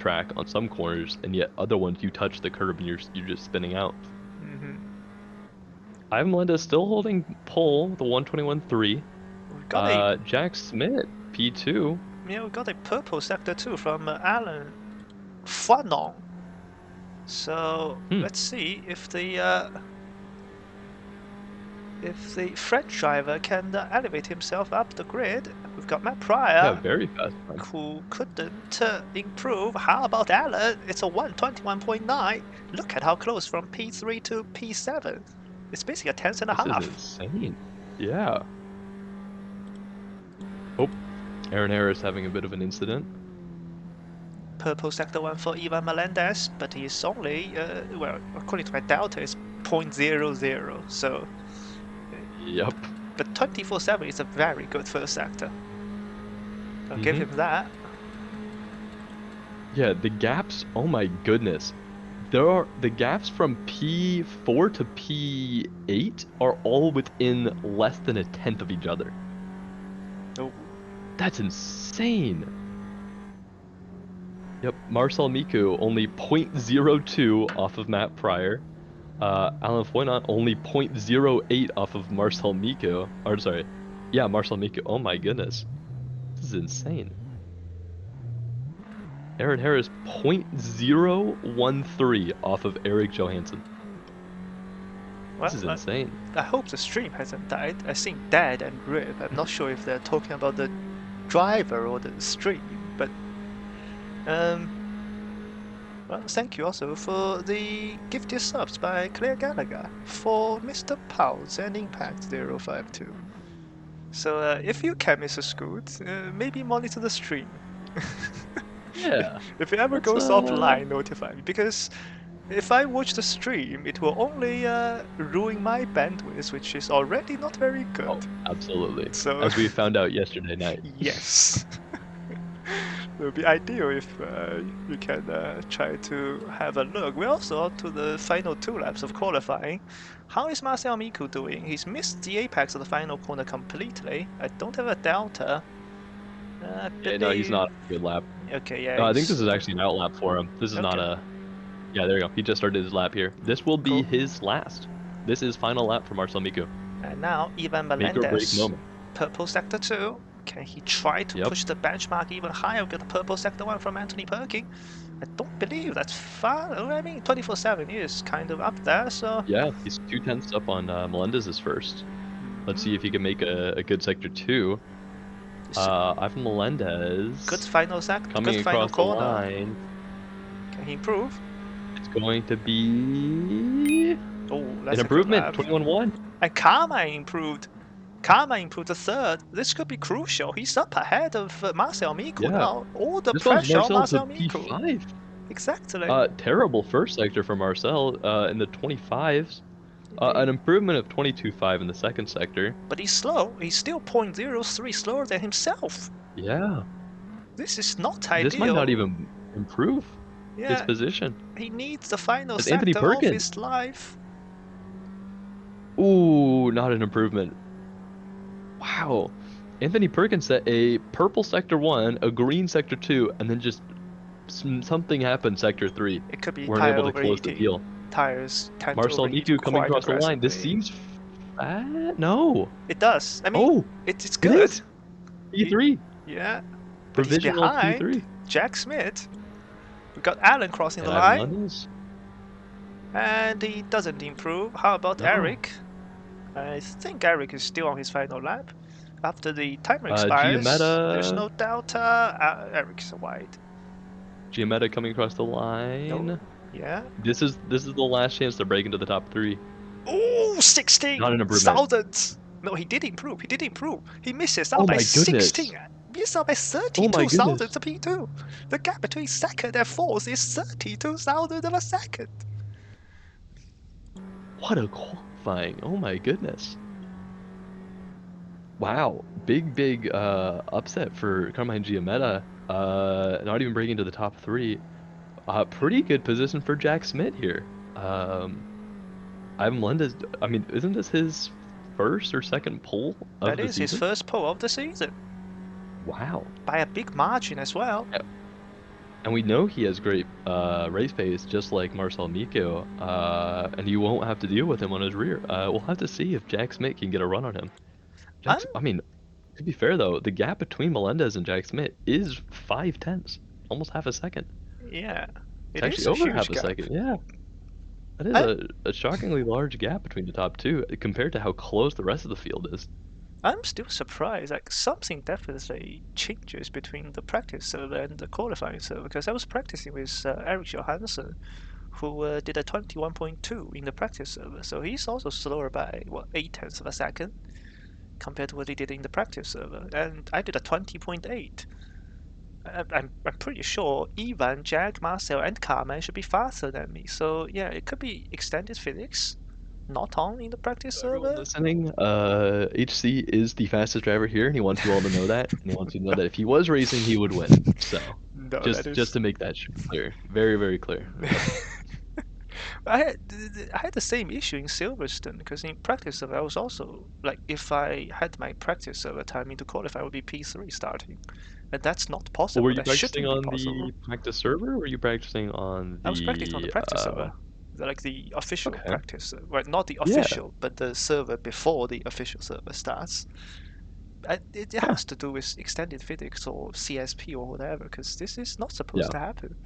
track on some corners, and yet other ones you touch the curb and you're just spinning out. Ivan Melendez still holding pole, the 121.3. We've got a Jack Smith, P2. yeah, we got a purple sector too from Alan Fanon. So let's see if the French driver can elevate himself up the grid. We've got Matt Pryor. Yeah, very fast. Who couldn't improve. How about Alan? It's a 121.9. Look at how close from P3 to P7. It's basically a tenth and a half. This is insane. Yeah. Oh, Aaron Harris having a bit of an incident. Purple sector 1 for Ivan Melendez, but he's only, well, according to my delta, is 0.00, so... Yep. But 24.7 is a very good first sector. I'll give him that. Yeah, the gaps, oh my goodness. The gaps from P4 to P8 are all within less than a tenth of each other. Oh. That's insane. Yep, Marcel Miku only 0.02 off of Matt Pryor. Alan Foynant only 0.08 off of Marcel Miku. Or sorry, yeah, Marcel Miku. Oh my goodness. This is insane. Aaron Harris 0.013 off of Eric Johansson. Well, this is insane. I hope the stream hasn't died. I think Dad and Rip. I'm not sure if they're talking about the driver or the stream, but well, thank you also for the gifted subs by Claire Gallagher for Mr. Pulse and Impact 052. So if you can, Mr. Scoot, maybe monitor the stream. Yeah. If it ever goes offline, notify me, because if I watch the stream, it will only ruin my bandwidth, which is already not very good. Oh, absolutely. So, as we found out yesterday night. Yes. It would be ideal if you can try to have a look. We're also on to the final 2 laps of qualifying. How is Marcel Miku doing? He's missed the apex of the final corner completely. I don't have a delta. Yeah, no, he's not a good lap. Okay, yeah. No, I think this is actually an out lap for him. This is not a... Yeah, there you go. He just started his lap here. This will be his last. This is final lap for Marcel Miku. And now Ivan Melendez, purple sector 2. Can he try to push the benchmark even higher with the purple sector 1 from Anthony Perkin? I don't believe that's far. I mean, 24.7 is kind of up there, so... Yeah, he's 2/10 up on Melendez's first. Let's see if he can make a good sector 2. Ivan Melendez. Good final sector, coming good final across corner. The line. Can he improve? It's going to be that's an improvement. 21.1. And Karma improved. Karma improved the third. This could be crucial. He's up ahead of Marcel Miku now. All the pressure on Marcel Miku. P5. Exactly. Terrible first sector for Marcel in the 25s. An improvement of 22.5 in the second sector. But he's slow. He's still 0.03 slower than himself. Yeah. This is not ideal. This might not even improve his position. He needs the final sector of his life. Ooh, not an improvement. Wow. Anthony Perkins set a purple sector 1, a green sector 2, and then just something happened sector 3. It could be weren't able to close the deal. Tires Marcel Miku coming across the line. This seems bad. No. It does. I mean, it's good. P3. Yeah. Provisional P3. Jack Smith. We've got Alan crossing the line. And he doesn't improve. How about Eric? I think Eric is still on his final lap. After the timer expires, there's no delta. Eric's wide. Giametta coming across the line. Nope. Yeah. This is the last chance to break into the top 3. Oh, 16,000. No, he did improve. He misses out by 16. Misses out by 32,000 to P2. The gap between second and fourth is 32,000 of a second. What a qualifying. Oh my goodness. Wow. Big upset for Carmine Giametta. Not even breaking into the top 3. Pretty good position for Jack Smith here. Ivan Melendez, I mean, isn't this his first or second pole of the season? That is his first pole of the season. Wow. By a big margin as well. And we know he has great race pace, just like Marcel Miko, and you won't have to deal with him on his rear. We'll have to see if Jack Smith can get a run on him. I'm I mean, to be fair though, the gap between Melendez and Jack Smith is 5/10, almost half a second. yeah, It's it is actually a over huge half a gap. second. Yeah, that is I a shockingly large gap between the top two compared to how close the rest of the field is. I'm still surprised. Like something definitely changes between the practice server and the qualifying server. Because I was practicing with Eric Johansson, who did a 21.2 in the practice server. So he's also slower by what 0.8 of a second compared to what he did in the practice server. And I did a 20.8. I'm pretty sure Ivan, Jack, Marcel, and Carmen should be faster than me. So yeah, it could be extended physics, not on in the practice So everyone server. listening, HC is the fastest driver here, and he wants you all to know that, and he wants you to know that if he was racing, he would win. So, No, that just is. to make that clear, very, very clear. Yep. I had the same issue in Silverstone because in practice server I was also like if I had my practice server timing to qualify, I would be P3 starting, and that's not Well, were possible. you That practicing shouldn't be on possible. the practice server, or were you practicing on I was practicing on the the practice server, like the official okay. practice, well, not the Yeah. official, but the server before the official server starts. It Huh. has to do with extended physics or CSP or whatever, because this is not supposed Yeah. to happen.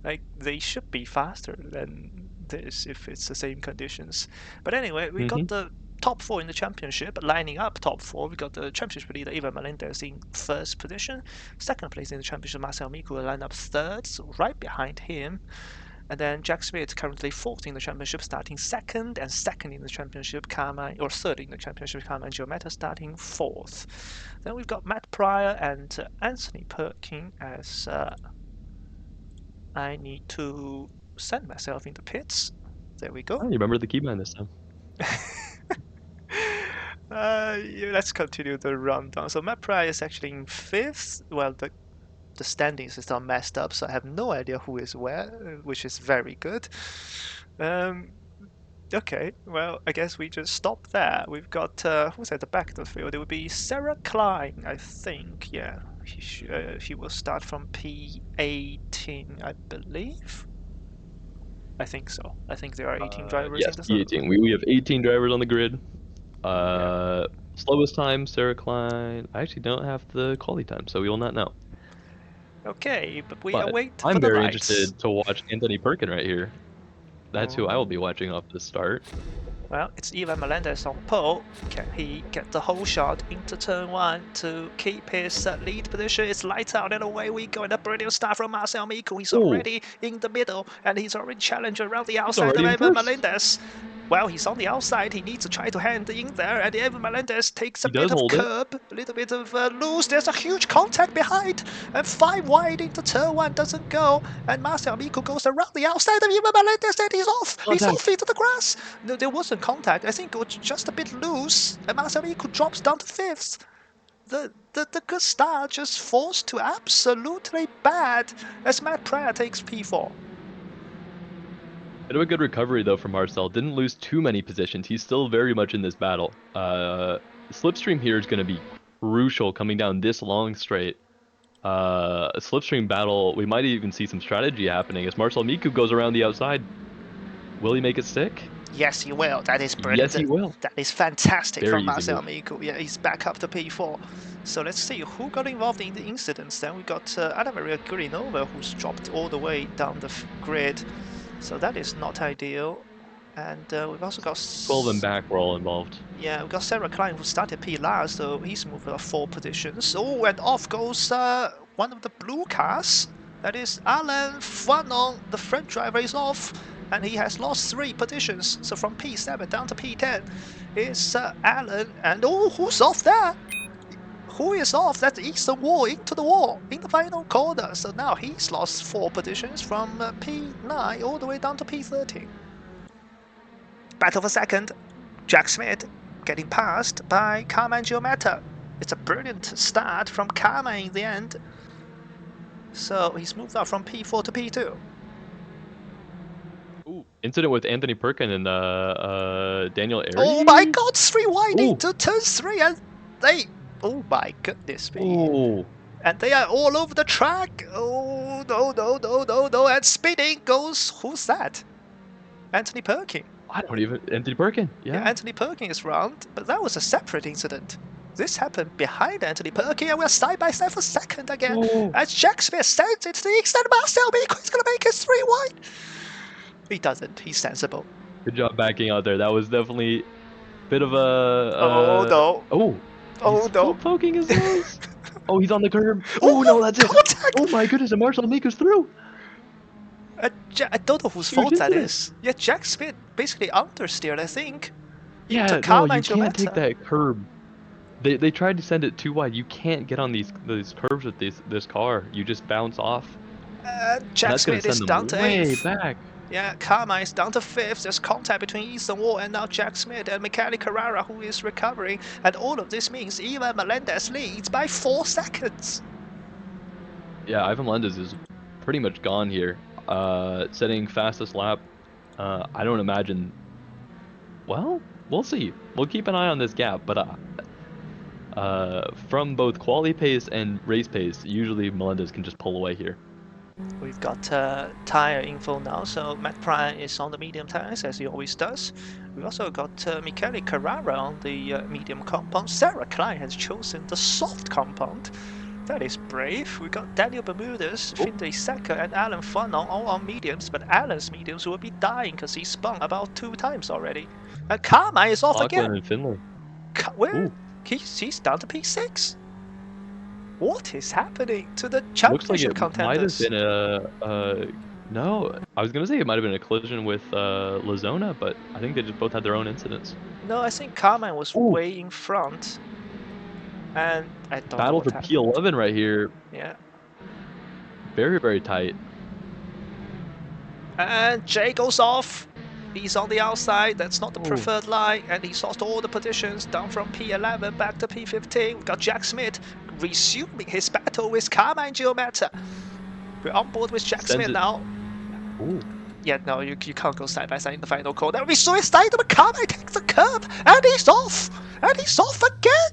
Like they should be faster than this if it's the same conditions. But anyway, we got Mm-hmm. the top four in the championship lining up top four. We got the championship leader Ivan Melendez in first position. Second place in the championship, Marcel Miku lined up third, so right behind him. And then Jack Smith currently fourth in the championship, starting second, and second in the championship, Carmine, or third in the championship, Carmine Giometta starting fourth. Then we've got Matt Pryor and Anthony Perkin as I need to send myself into pits. There we Oh, go. you remember the keybind this time. Yeah, let's continue the rundown. So Matt Pryor is actually in fifth. Well, the standings is all messed up, so I have no idea who is where, which is very good. Um, okay, well, I guess we just stop there. We've got who's at the back of the field? It would be Sarah Klein, I think. Yeah, he will start from P18, I believe. I think so. I think there are 18 drivers in Yes, the server. P18. We have 18 drivers on the grid. Yeah. Slowest time, Sarah Klein. I actually don't have the quality time, so we will not know. Okay, but we But await for I'm the very lights. interested to watch Anthony Perkin right here. That's who I will be Ooh. watching off the start. Well, it's Ivan Melendez on pole. Can he get the whole shot into turn one to keep his lead position? It's lights out and away we go. And a brilliant start from Marcel Miku. He's Oh, already in the middle and he's already challenged around the he's outside of already in Ivan first. Melendez. Well, he's on the outside. He needs to try to hand in there, and Evan Melendez takes a He bit does of hold it. curb, a little bit of loose. There's a huge contact behind, and 5 wide into turn one doesn't go, and Marcel Amico goes around the outside of Evan Melendez, and he's off. He's Contact. off into the grass. No, there wasn't contact. I think it was just a bit loose, and Marcel Amico drops down to fifth. The good start just falls to absolutely bad as Matt Pryor takes P4. Bit of a good recovery though from Marcel. Didn't lose too many positions. He's still very much in this battle. Slipstream here is going to be crucial coming down this long straight. A slipstream battle. We might even see some strategy happening as Marcel Miku goes around the outside. Will he make it stick? Yes, he will. That is brilliant. Yes, he will. That is fantastic Very from easy Marcel move. Miku. Yeah, he's back up to P4. So let's see who got involved in the incidents. Then we got Anna Maria Gurinova, who's dropped all the way down the grid. So that is not ideal. And we've also got 12 and back were all involved. yeah, we've got Sarah Klein who started P last, so he's moved up 4 positions. Oh, and off goes one of the blue cars. That is Alain Fanon, the French driver, is off, and he has lost 3 positions. So from P7 down to P10 is Alain, and oh, who's off there? Who is off? That's Easton Wall into the wall in the final corner. So now he's lost 4 positions from P9 all the way down to P13. Battle for second. Jack Smith getting passed by Carmine Giometta. It's a brilliant start from Carmine in the end. So he's moved up from P4 to P2. Ooh, incident with Anthony Perkin and Daniel Oh my Airy. god, 3 wide Ooh, into turn 3 and they... Oh my goodness me. ooh. And they are all over the track. Oh, no, no, no, no, no. And speeding goes, who's that? Anthony Perkin. I don't even, Anthony Perkin, Yeah, yeah. Anthony Perkin is round, but that was a separate incident. This happened behind Anthony Perkin, and we're side by side for second again. Oh, As Jack Smith sends it to the extent Marcel Miko is going to make his 3 wide. He doesn't. He's sensible. good job backing out there. That was definitely a bit of a, Oh, no. oh, he's Oh, full no. poking his nose. Oh, he's on the curb. Oh, no, Oh, that's it. contact! Oh my goodness, and Marcel Miko's through. I don't know whose Huge fault that incident. is. Yeah, Jack Smith basically understeered, I think, into Yeah, no, Karma you and can't take Giometta. that curb. They tried to send it too wide. You can't get on these curbs with this car. You just bounce off, and Jack that's gonna Smith is send them down to way 8th. back. Yeah, Karma is down to 5th. There's contact between Ethan Wall and now Jack Smith and Michele Carrara, who is recovering. And all of this means Ivan Melendez leads by 4 seconds. Yeah, Ivan Melendez is pretty much gone here. Setting fastest lap. I don't imagine. Well, we'll see. We'll keep an eye on this gap, but from both quality pace and race pace, usually Melendez can just pull away here. We've got tire info now, so Matt Pryor is on the medium tires as he always does. We've also got Michele Carrara on the medium compound. Sarah Klein has chosen the soft compound. That is brave. We got Daniel Bermudez, Finde Seka, and Alan Fanon all on mediums, but Alan's mediums will be dying because he spun about 2 times already. And Karma is off Lachlan again. and Finley. Where? Ooh. He's down to P6. What is happening to the Looks like championship it might have contenders? been no, I was gonna say it might have been a collision with Lazona, but I think they just both had their own incidents. No, I think Carmine was Ooh. way in front. And I don't know Battle what for happened. P11 right here. Yeah. Very, very tight. And Jay goes off. He's on the outside. That's not the Ooh. preferred line. And he's lost all the positions down from P11 back to P15. We've got Jack Smith resuming his battle with Carmine Giometta. We're on board with Jack Smith now. Ooh. Yeah, no, you can't go side by side in the final call. That would be suicidal, but Carmine takes the curb. And he's off. And he's off again.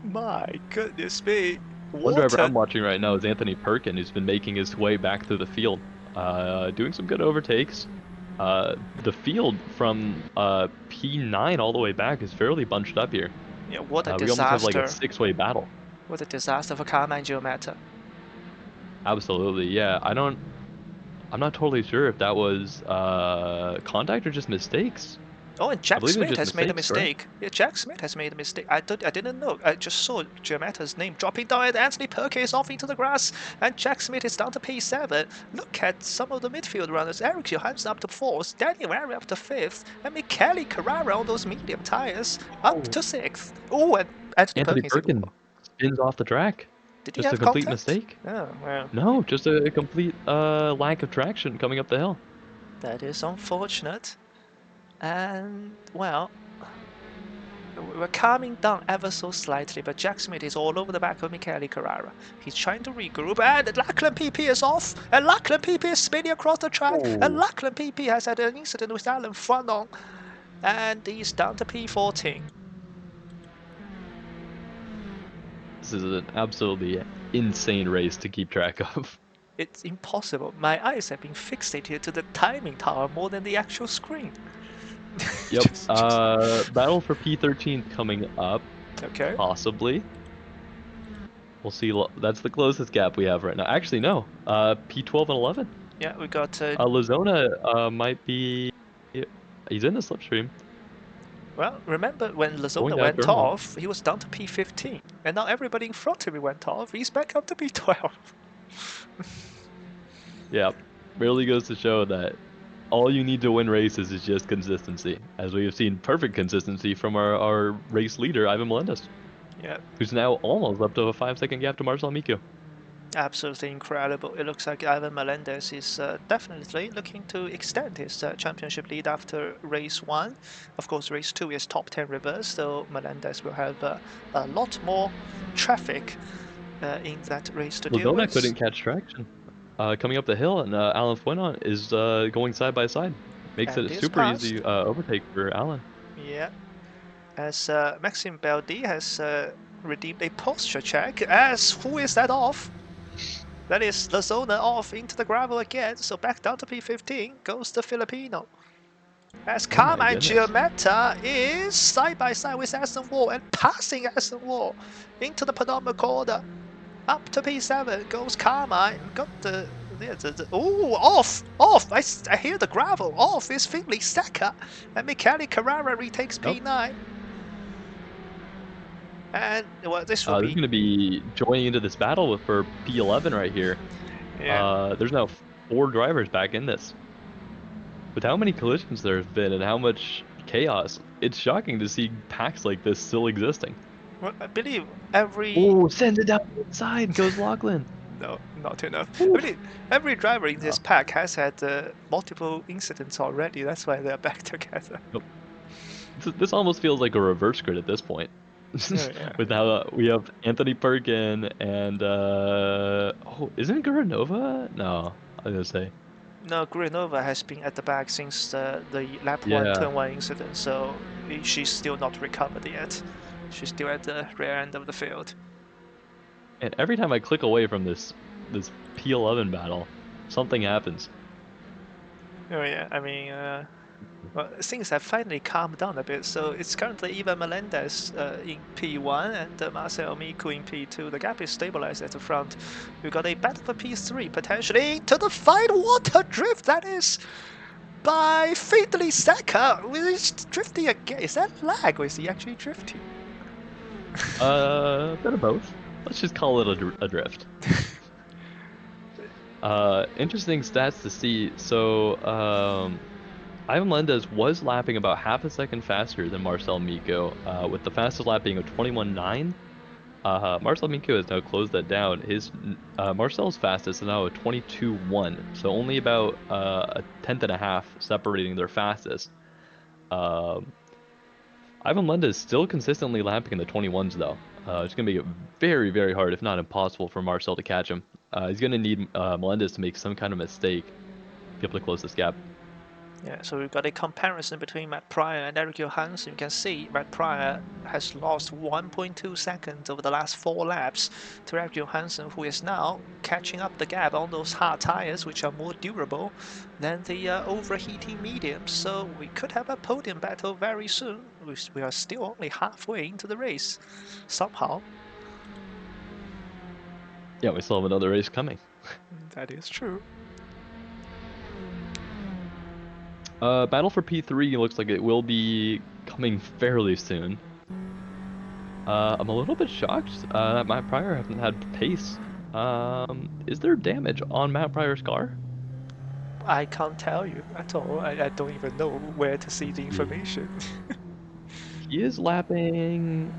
My goodness me. One driver I'm watching right now is Anthony Perkin, who's been making his way back through the field, doing some good overtakes. The field from P9 all the way back is fairly bunched up here. Yeah, what a We disaster. almost have like a 6-way battle. What a disaster for Carmine Giometta. Absolutely, yeah. I'm not totally sure if that was contact or just mistakes. Oh, and Jack Smith has made a mistakes, right? mistake. Yeah, Jack Smith has made a mistake. I didn't know. I just saw Giometta's name dropping down, and Anthony Perkin is off into the grass, and Jack Smith is down to P7. Look at some of the midfield runners. Eric Johansson up to 4th, Daniel Ari up to 5th, and Michele Carrara on those medium tires up to 6th. Oh, and Anthony Perkin spins off the track. Did he Just have a complete contact? mistake. Oh, well. No, just a complete lack of traction coming up the hill. That is unfortunate. And, well, we're calming down ever so slightly, but Jack Smith is all over the back of Michele Carrara. He's trying to regroup, and Lachlan PP is off, and Lachlan PP is spinning across the track, and Lachlan PP has had an incident with Alan Fanon, and he's down to P14. This is an absolutely insane race to keep track of. It's impossible. My eyes have been fixated to the timing tower more than the actual screen. Yep. Battle for P13 coming up. Okay. Possibly. We'll see. That's the closest gap we have right now. Actually, no. P12 and 11. Yeah, we got. Lazona might be. He's in the slipstream. Well, remember when Lazona went off, he was down to P15, and now everybody in front of him went off. He's back up to P12. Yeah, really goes to show that all you need to win races is just consistency, as we have seen perfect consistency from our race leader, Ivan Melendez. Yeah. Who's now almost up to a 5-second gap to Marcel Miko. Absolutely incredible. It looks like Ivan Melendez is definitely looking to extend his championship lead after race 1. Of course, race 2 is top 10 reverse, so Melendez will have a lot more traffic in that race to deal with. Lazona couldn't catch traction coming up the hill, and Alan Fuenon is going side by side. Makes it a super easy overtake for Alan. Yeah. As Maxime Baldi has redeemed a posture check. As who is that off? That is Lazona off into the gravel again. So back down to P15 goes the Filipino. As Oh my Karma and goodness. Giametta is side by side with Aston Wall and passing Aston Wall into the penultimate corner. Up to P7 goes Karma. Got the oh, off! I hear the gravel. Off is Finley Seca, and Michele Carrera retakes P9. And well, this will There's be. going to be joining into this battle for P11 right here. Yeah. There's now 4 drivers back in this. With how many collisions there have been and how much chaos, it's shocking to see packs like this still existing. Well, I believe every. Oh, send it down the inside goes Lachlan. No, not enough. I Oof. believe every driver in this Oh, pack has had multiple incidents already. That's why they're back together. nope. This almost feels like a reverse grid at this point. Oh, yeah. With how we have Anthony Perkin and oh, isn't Guranova? No, I was gonna say. No, Granova has been at the back since the lap 1 Yeah. turn 1 incident, so she's still not recovered yet. She's still at the rear end of the field. And every time I click away from this P11 battle, something happens. Oh yeah, I mean, well, things have finally calmed down a bit, so it's currently Ivan Melendez in P1 and Marcel Miku in P2. The gap is stabilized at the front. We've got a battle for P3, potentially to the final water drift, that is by Finley Seca, who is drifting again. Is that lag or is he actually drifting? A bit of both. Let's just call it a drift. Interesting stats to see. So, Ivan Melendez was lapping about half a second faster than Marcel Miko, with the fastest lap being a 21.9. Marcel Miko has now closed that down. Marcel's fastest is now a 22.1, so only about a tenth and a half separating their fastest. Ivan Melendez is still consistently lapping in the 21s though. It's gonna make it very, very hard, if not impossible, for Marcel to catch him. He's gonna need Melendez to make some kind of mistake to be able to close this gap. Yeah, so we've got a comparison between Matt Pryor and Eric Johansson. You can see Matt Pryor has lost 1.2 seconds over the last 4 laps to Eric Johansson, who is now catching up the gap on those hard tires, which are more durable than the overheating mediums. So we could have a podium battle very soon. We are still only halfway into the race, somehow. Yeah, we still have another race coming. That is true. Battle for P3 looks like it will be coming fairly soon. I'm a little bit shocked that Matt Pryor hasn't had pace. Is there damage on Matt Pryor's car? I can't tell you at all. I don't even know where to see the information. He is lapping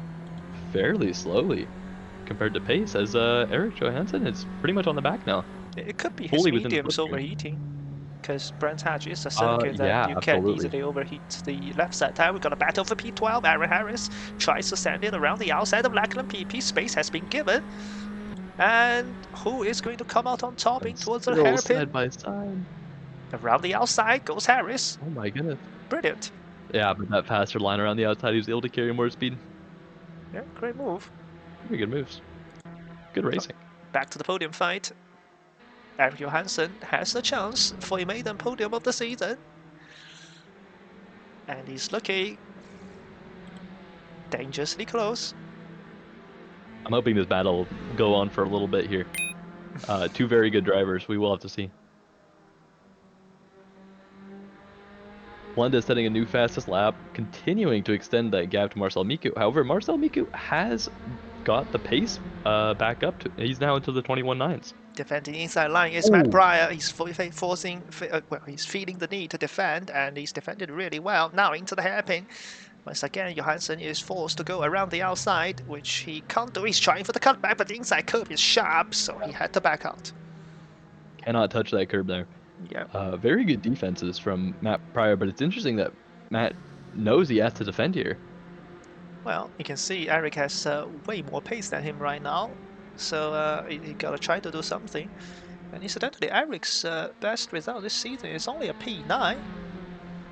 fairly slowly compared to pace, as Eric Johansson is pretty much on the back now. It could be his Fully within the mediums slipstream. overheating, because Brands Hatch is a circuit Yeah, that you can absolutely. easily overheat the left side tire. We've got a battle for P12. Aaron Harris tries to send it around the outside of Lackland PP. Space has been given. And who is going to come out on top in towards the hairpin? Side by side. Around the outside goes Harris. Oh my goodness. Brilliant. Yeah, but that faster line around the outside, he was able to carry more speed. Yeah, great move. Pretty good moves. Good racing. Back to the podium fight. Eric Johansson has a chance for a maiden podium of the season. And he's looking dangerously close. I'm hoping this battle will go on for a little bit here. 2 very good drivers. We will have to see. Melendez setting a new fastest lap, continuing to extend that gap to Marcel Miku. However, Marcel Miku has got the pace back up to. He's now into the 21.9s. Defending inside line is Matt Pryor. He's forcing, well, he's feeling the need to defend, and he's defended really well. Now into the hairpin. Once again, Johansson is forced to go around the outside, which he can't do. He's trying for the cutback, but the inside curve is sharp, so he had to back out. Cannot touch that curb there. Yeah. Very good defenses from Matt Pryor, but it's interesting that Matt knows he has to defend here. Well, you can see Eric has way more pace than him right now, so he gotta try to do something. And incidentally, Eric's best result this season is only a P9.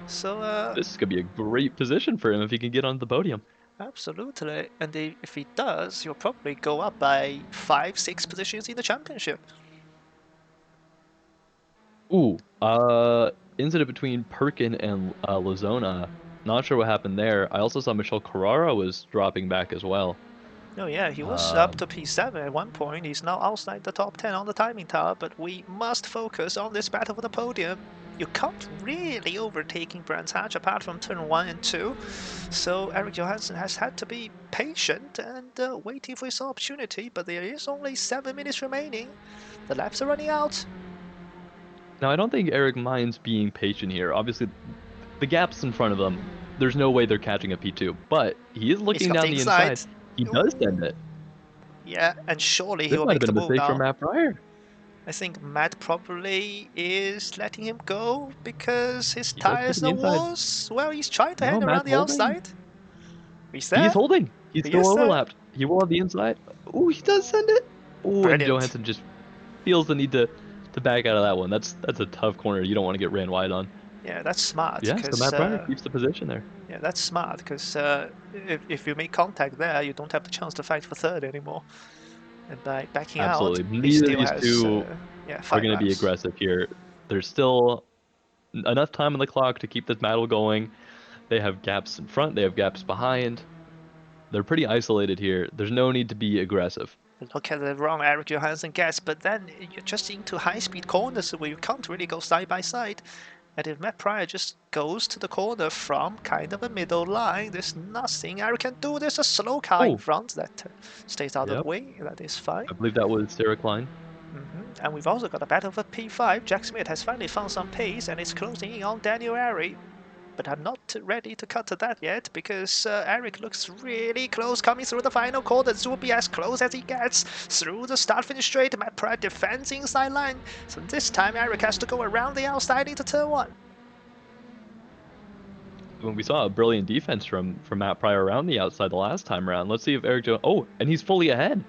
So this is gonna be a great position for him if he can get on the podium. Absolutely. And if he does, he'll probably go up by 5-6 positions in the championship. Ooh, incident between Perkin and Lozona. Not sure what happened there. I also saw Michel Carrara was dropping back as well. Oh yeah, he was up Um, to P7 at one point. He's now outside the top 10 on the timing tower, but we must focus on this battle for the podium. You can't really overtaking Brands Hatch apart from turn 1 and 2, so Eric Johansson has had to be patient and waiting for his opportunity, but there is only 7 minutes remaining. The laps are running out. Now, I don't think Eric minds being patient here. Obviously, the gaps in front of them, there's no way they're catching a P2, but he is He's looking got the down the inside. inside. He does send Ooh. it. Yeah, and surely he This will might have make been the a move mistake from now. Matt Pryor. I think Matt probably is letting him go because his He does take tires the are inside. worse. Well, he's trying to No, hang around Matt's the holding. outside. He's He's there. holding. He's He still is there. overlapped. He will have the inside. Oh, he does send it. Oh, and Brilliant. Johansson just feels the need to back out of that one. That's a tough corner. You don't want to get ran wide on. Yeah, that's smart Yeah, so because Matt Pryor keeps the position there. yeah, that's smart because if you make contact there, you don't have the chance to fight for third anymore. And by backing out, Absolutely. he Neither of still these has two yeah are 5 going to be laps. aggressive here. There's still enough time on the clock to keep this battle going. They have gaps in front, they have gaps behind. They're pretty isolated here. There's no need to be aggressive. Look at the wrong Eric Johansson gets, but then you're just into high-speed corners where you can't really go side by side. And if Matt Pryor just goes to the corner from kind of a middle line, there's nothing Eric can do. There's a slow car in Oh, front that stays out of the yep. way. That is fine. I believe that was Sarah Klein. And we've also got a battle for P5. Jack Smith has finally found some pace and is closing in on Daniel Airy. But I'm not ready to cut to that yet because Eric looks really close coming through the final corner. This will be as close as he gets through the start finish straight. Matt Pryor defends inside line. So this time Eric has to go around the outside into turn 1. When we saw a brilliant defense from Matt Pryor around the outside the last time around. Let's see if Eric Jones. Oh, and he's fully ahead.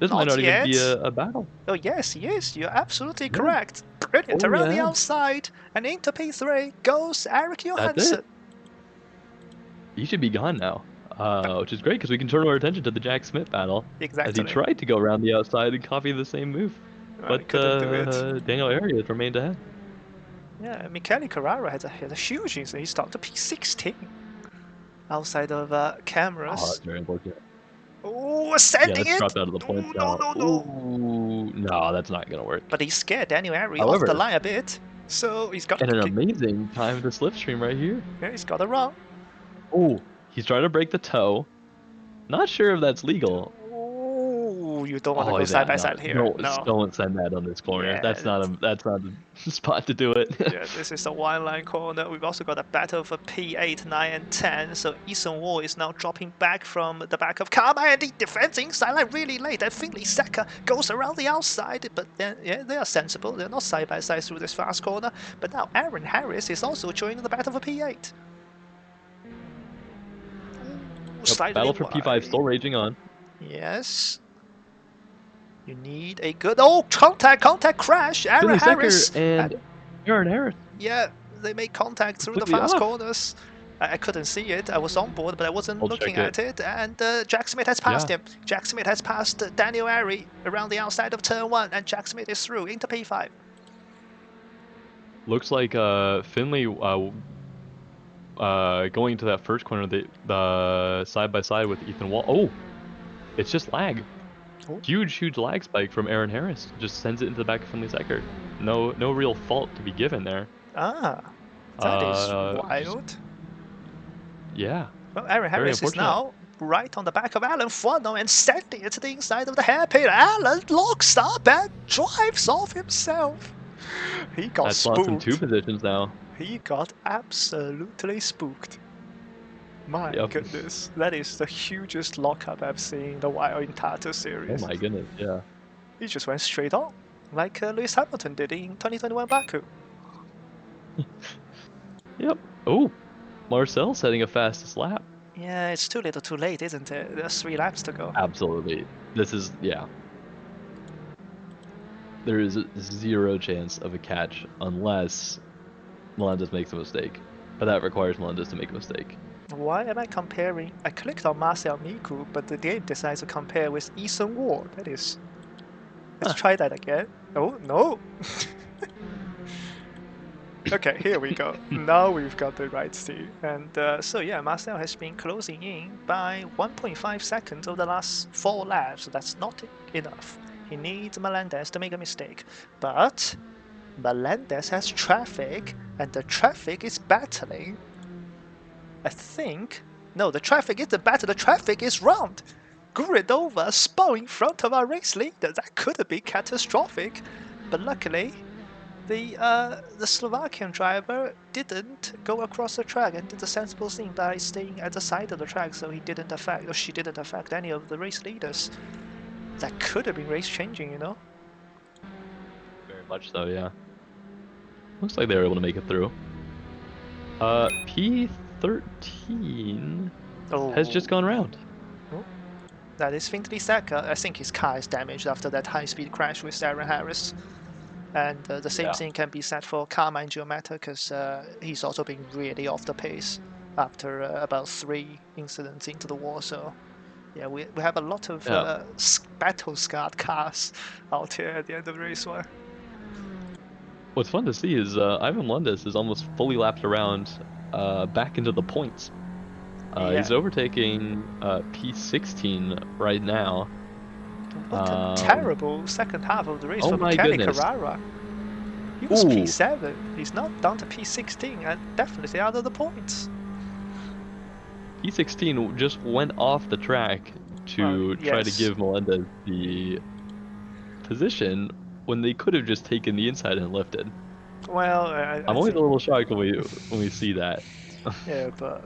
This might Not not even be yet. a battle. Oh yes, he is. You're absolutely Yeah, correct. Brilliant. fully Around the ahead. outside and into P3 goes Eric That's Johansson. it. He should be gone now, which is great because we can turn our attention to the Jack Smith battle as he Exactly. tried to go around the outside and copy the same move. Well, he But couldn't do it. Daniel Arias remained ahead. Yeah, Michele Carrara had a huge incident. He started P16 outside of Oh, cameras. that's very unfortunate. Oh, Yeah, sending that's it! dropped out of the points Oh, no, now. no, no. Ooh, no, that's not gonna work. But he scared Daniel Airy off the However, line a bit. So he's got and an to, amazing time to slipstream right here. yeah, he's got to run. Oh, he's trying to break the toe. Not sure if that's legal. Oh, you don't want to Oh, go side yeah, by no, side here. No. don't send that on this corner. Yeah, That's not a spot to do it. yeah, this is the one line corner. We've also got a battle for P8, 9, and 10. So Ethan Wall is now dropping back from the back of Karma, and he defends inside line really late. And Finley Secker goes around the outside, but then, yeah, they are sensible. They're not side by side through this fast corner. But now Aaron Harris is also joining the battle for P8. Ooh, Yep, slightly battle for P5 wide. still raging on. Yes. You need a good. Oh, contact, crash. Aaron Finley Secker Harris. and Aaron Harris Yeah, they make contact through the completely fast off. corners. I couldn't see it. I was on board, but I wasn't I'll looking check it. at it. And Jack Smith has passed Yeah, him. Jack Smith has passed Daniel Airy around the outside of turn 1, and Jack Smith is through into P5. looks like Finley going to that first corner, the side by side with Ethan Wall. Oh, it's just lag. Oh. Huge lag spike from Aaron Harris. Just sends it into the back of Finley Secker. No real fault to be given there. Ah, that is Just, wild. yeah, Well, Aaron very Harris is unfortunate. now right on the back of Alan Fuano and sending it to the inside of the hairpin. Alan locks up and drives off himself. He got That's lost him 2 spooked. positions now. He got absolutely spooked. My Yep. goodness, that is the hugest lockup I've seen in the Wild in Tatuus Oh series. my goodness, yeah. He just went straight on, like Lewis Hamilton did in 2021 Baku. Yep. Oh, Marcel setting a fastest lap. Yeah, it's too little too late, isn't it? There's 3 laps to go. Absolutely. This is, yeah. There is 0 chance of a catch unless Melendez makes a mistake. But that requires Melendez to make a mistake. Why am I comparing? I clicked on Marcel Miku, but the game decides to compare with Ethan Ward. That is. Let's try that again. Oh, no! Okay, here we go. Now we've got the right team. And so yeah, Marcel has been closing in by 1.5 seconds over the last 4 laps. So that's not enough. He needs Melendez to make a mistake. But Melendez has traffic, and the traffic is battling. I think... No, the traffic is the battle. The traffic is round. Gridova spun in front of our race leader. That could have been catastrophic. But luckily, the Slovakian driver didn't go across the track and did the sensible thing by staying at the side of the track, so he didn't affect, or she didn't affect any of the race leaders. That could have been race changing, you know? Very much so, yeah. Looks like they were able to make it through. P13 has just gone round. Oh. That is Findlay Saka. I think his car is damaged after that high-speed crash with Aaron Harris. And the same thing can be said for Carmine Giammatta, because he's also been really off the pace after about 3 incidents into the wall. So yeah, we have a lot of battle-scarred cars out here at the end of the race one. What's fun to see is Ivan Melendez is almost fully lapped around back into the points. He's overtaking P16 right now. What a terrible second half of the race for Kelly Carrara. He was P7. He's not down to P16 and definitely out of the points. P16 just went off the track to try to give Melendez the position when they could have just taken the inside and lifted. Well, I'm always a little shocked when we see that. Yeah, but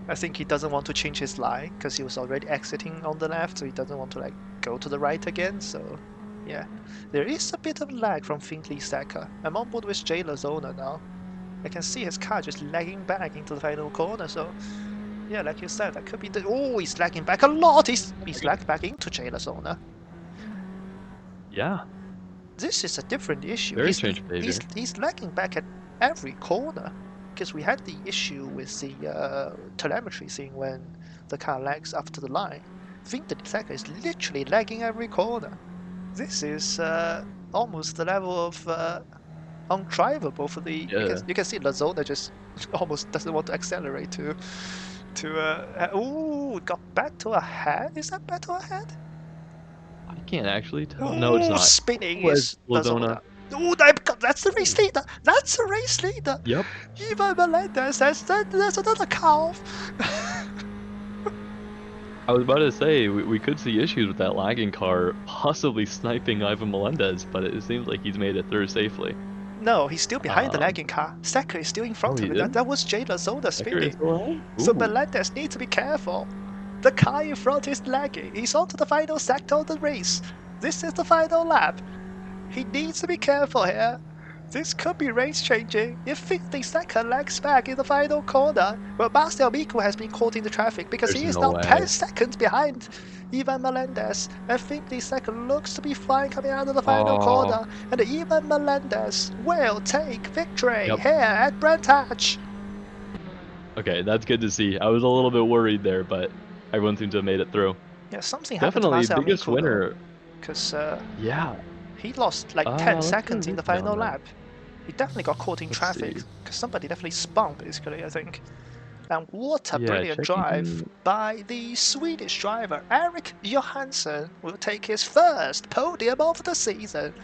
I think he doesn't want to change his line because he was already exiting on the left, so he doesn't want to like go to the right again. So yeah, there is a bit of lag from Findlay Saka. I'm on board with Jay Lazona now. I can see his car just lagging back into the final corner. So yeah, like you said, that could be the... Oh, he's lagging back a lot. He's lagged back into Jay Lazona. Yeah. This is a different issue. Very strange behavior. He's lagging back at every corner. Because we had the issue with the telemetry thing when the car lags after the line. Findlay Saka is literally lagging every corner. This is almost the level of undrivable for the... You can see Lazona just almost doesn't want to accelerate to oh, it got battle ahead? Is that battle ahead? I can't actually tell. No, it's not. Spinning is Lazona. Oh, that's the race leader! That's the race leader! Yep. Ivan Melendez says there's another calf! I was about to say, we could see issues with that lagging car possibly sniping Ivan Melendez, but it seems like he's made it through safely. No, he's still behind the lagging car. Saka is still in front of it. That was Jay Lazona spinning. So Melendez needs to be careful. The car in front is lagging. He's on to the final sector of the race. This is the final lap. He needs to be careful here. This could be race changing. If Findlay Saka lags back in the final corner, well, Marcel Miku has been caught in the traffic because he is now 10 seconds behind Ivan Melendez. And Findlay Saka looks to be fine coming out of the final corner. And Ivan Melendez will take victory here at Brands Hatch. Okay, that's good to see. I was a little bit worried there, but everyone seems to have made it through. Yeah, something happened to Marcel biggest Miku, winner. Because yeah. He lost like 10 seconds in the final lap. He definitely got caught in traffic because somebody definitely spun, basically, I think. And what a brilliant drive by the Swedish driver. Erik Johansson will take his first podium of the season.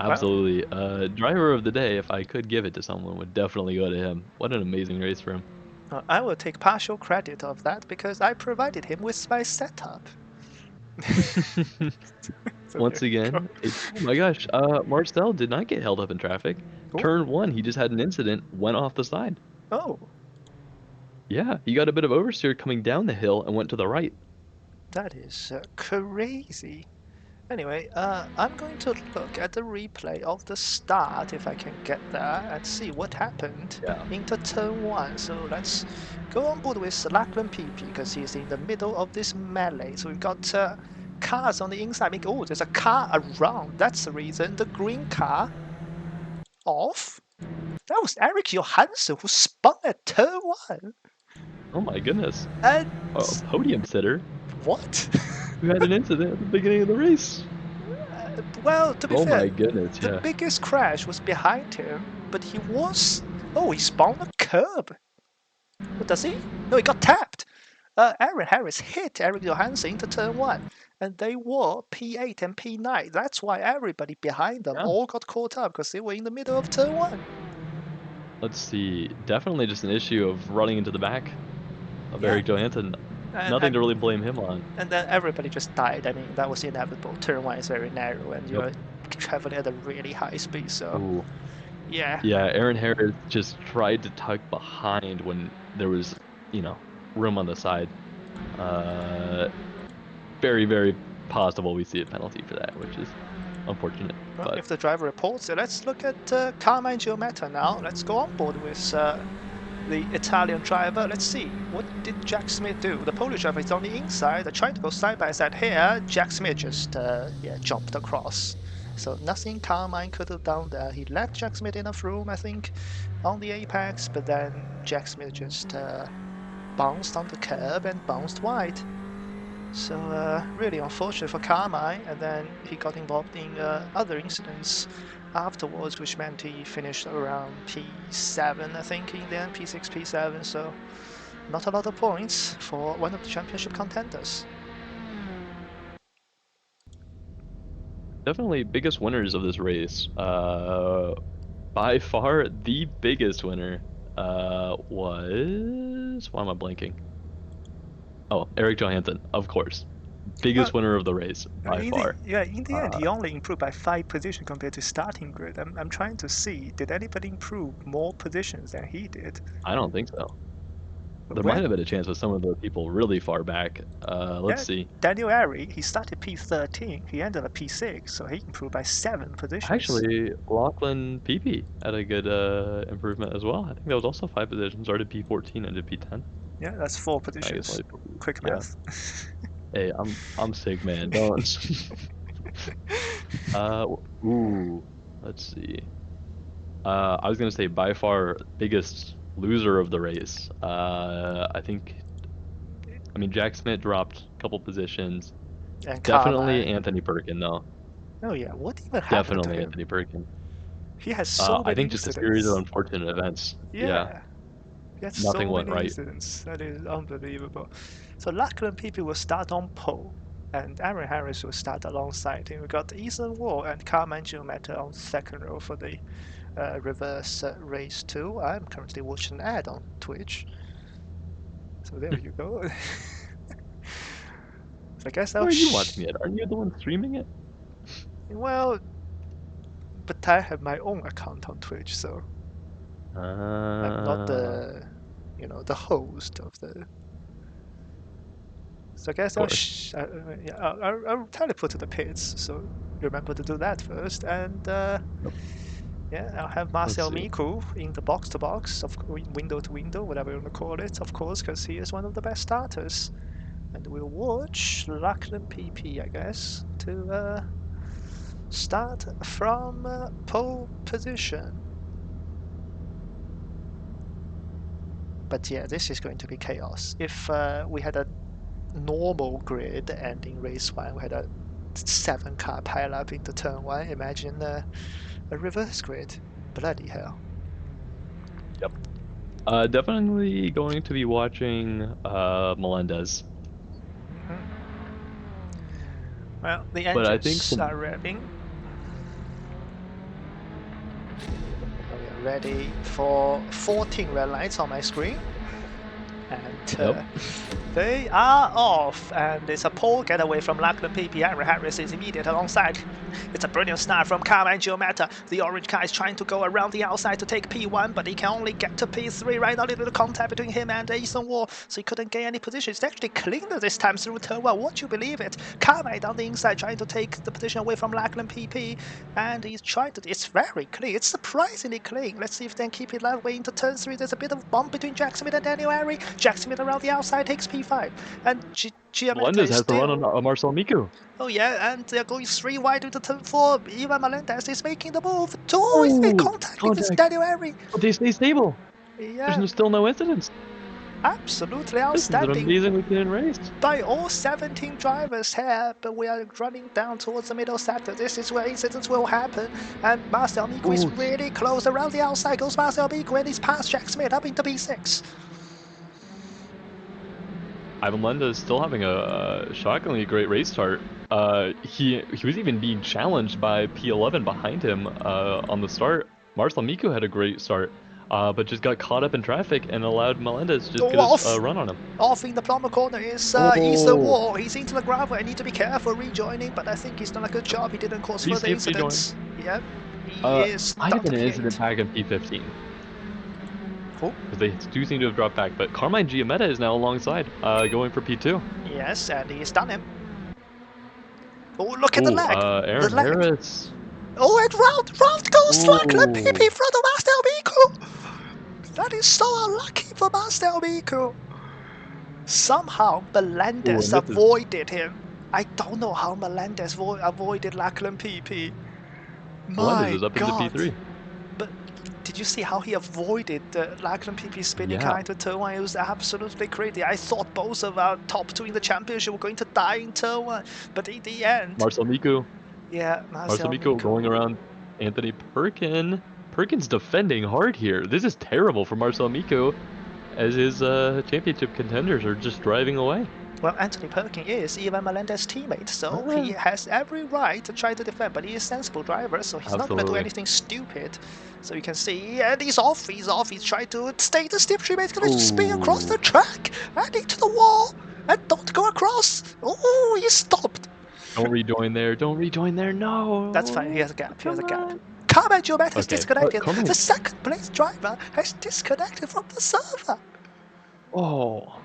Absolutely. Driver of the day, if I could give it to someone, would definitely go to him. What an amazing race for him. I will take partial credit of that because I provided him with my setup. Once again, oh my gosh, Marcel did not get held up in traffic. Ooh. Turn 1, he just had an incident, went off the side. Oh. Yeah, he got a bit of oversteer coming down the hill and went to the right. That is crazy. Anyway, I'm going to look at the replay of the start, if I can get there, and see what happened into turn 1. So let's go on board with Lachlan PP, because he's in the middle of this melee. So we've got cars on the inside. Oh, there's a car around. That's the reason. The green car off. That was Erik Johansson who spun at turn 1. Oh my goodness. And A podium sitter what? who had an incident at the beginning of the race. Well, to be Oh fair, my goodness, the yeah. biggest crash was behind him, but he was. Oh, he spawned a curb. What does he? No, he got tapped. Aaron Harris hit Eric Johansson into turn 1, and they were P8 and P9. That's why everybody behind them Yeah. all got caught up because they were in the middle of turn 1. Let's see. Definitely just an issue of running into the back of Yeah. Eric Johansson. And, Nothing and to really blame him on. and then everybody just died. I mean, that was inevitable. Turn 1 is very narrow, and Yep. you're traveling at a really high speed, so Ooh. yeah. Yeah, Aaron Harris just tried to tuck behind when there was, room on the side. Very, very possible we see a penalty for that, which is unfortunate. Well, But if the driver reports it, let's look at Carmine Giometta now. Let's go on board with the Italian driver. Let's see, what did Jack Smith do? The Polish driver is on the inside. They're trying to go side by side here. Jack Smith just jumped across. So nothing Carmine could have done there. He let Jack Smith in a room, I think, on the apex, but then Jack Smith just bounced on the curb and bounced wide. So really unfortunate for Carmine, and then he got involved in other incidents afterwards, which meant he finished around P7, I think, in the end, P6, P7, so not a lot of points for one of the championship contenders. definitely biggest winners of this race. By far the biggest winner was, why am I blanking? Oh, Eric Johansson, of course. Well, Biggest winner of the race by far. in the end, he only improved by 5 positions compared to starting grid. I'm trying to see, did anybody improve more positions than he did? I don't think so. There Where might have been a chance with some of the people really far back. Let's Yeah, see. Daniel Airy, he started P13, he ended at P6, so he improved by 7 positions. Actually, Lachlan Pepe had a good improvement as well. I think that was also 5 positions. Started P14 and did P10. Yeah, that's 4 I guess positions. only Quick yeah. math. Hey, I'm sick, man. Don't. uh, ooh. Let's see. I was gonna say by far biggest loser of the race. I mean, Jack Smith dropped a couple positions. And Definitely Carmine. Anthony Perkin, though. Oh yeah, what even happened to Definitely him? Anthony Perkin. He has so I many think just a series of incidents. unfortunate events. Yeah, Yeah, he has nothing so went many right. incidents. That is unbelievable. So Lachlan people will start on pole, and Aaron Harris will start alongside him. We got Ethan Wall and Carmine Giometta on second row for the reverse race 2. I'm currently watching an ad on Twitch. So there you go. So I guess Where I'll are you watching it? Aren't you the one streaming it? well, but I have my own account on Twitch, so I'm not Of the host of the. So I guess course. I'll teleport to the pits. So remember to do that first, and Yep. yeah, I'll have Let's Marcel see. Miku in the box to box, window to window, whatever you want to call it, of course, because he is one of the best starters. And we'll watch Lachlan PP, I guess, to start from pole position. But yeah, this is going to be chaos. If we had a normal grid ending race 1, we had a 7-car pileup into turn 1, imagine a reverse grid. Bloody hell. Yep. Definitely going to be watching Melendez. Mhm. Well, the But I think engines some. are revving. We are ready for 14 red lights on my screen. And Yep. they are off, and it's a pole getaway from Lachlan PP. Aaron Harris is immediate alongside. It's a brilliant start from Carmine Giometta. The orange car is trying to go around the outside to take P1, but he can only get to P3 right now. A little contact between him and Ethan Wall, so he couldn't gain any position. It's actually cleaner this time through turn 1. Would you believe it? Carmine down the inside trying to take the position away from Lachlan PP, and he's trying to. It's very clean. It's surprisingly clean. Let's see if they can keep it that way into turn 3. There's a bit of bump between Jack Smith and Daniel Airy. Jack Smith around the outside takes P5, and Giametta Melendez is has to run still. on Marcel Miku. Oh yeah, and they're going 3 wide into turn 4. Ivan Melendez is making the move. He's Oh, contacting with contact. Daniel Airy. But they stay stable. Yeah, There's still no incidents. Absolutely This is an outstanding amazing weekend race. by all 17 drivers here, but we are running down towards the middle sector. This is where incidents will happen, and Marcel Mico is Ooh, really close. Around the outside goes Marcel Mico, and he's past Jack Smith up into P6. Ivan Lenda is still having a shockingly great race start. He was even being challenged by P11 behind him on the start. Marcel Mico had a great start, but just got caught up in traffic and allowed Melendez to just get his Off! run on him. Off in the plumber corner is Ethan Oh, Wall. He's into the gravel. I need to be careful rejoining, but I think he's done a good job. He didn't cause pretty further safely joined. incidents. Yep, he is Might down have to been an P8. incident back in P15. Who? Because they do seem to have dropped back, but Carmine Giametta is now alongside, going for P2. Yes, and he's done him. Oh, look at the Ooh, leg! The Aaron leg! Harris. Oh, and round goes Lachlan PP Ooh. from the Marcel Mico! That is so unlucky for Marcel Mico. Somehow Ooh, Melendez and this is avoided him. I don't know how Melendez avoided Lachlan PP. Melendez My is up into God. P3. But did you see how he avoided the Lachlan PP spinning car Yeah, into turn 1? It was absolutely crazy. I thought both of our top two in the championship were going to die in turn 1. But in the end, Marcel Mico. yeah, Marcel Marcel Mico Mico. going around Anthony Perkin. Perkin's defending hard here. This is terrible for Marcel Mico as his championship contenders are just driving away. Well, Anthony Perkin is Ivan Melendez's teammate, so he Ah, has every right to try to defend, but he is a sensible driver, so he's not going to do absolutely. anything stupid. So you can see, and he's off, he's trying to stay the slipstream, he's going to spin across the Ooh. track, and into the wall, and don't go across. Oh, he stopped. Don't rejoin there. Don't rejoin there. That's fine, he No. has a gap, he has a Come gap. on. Carmen Giomet has Okay. disconnected. Carmine. The second place driver has disconnected from the server. Oh.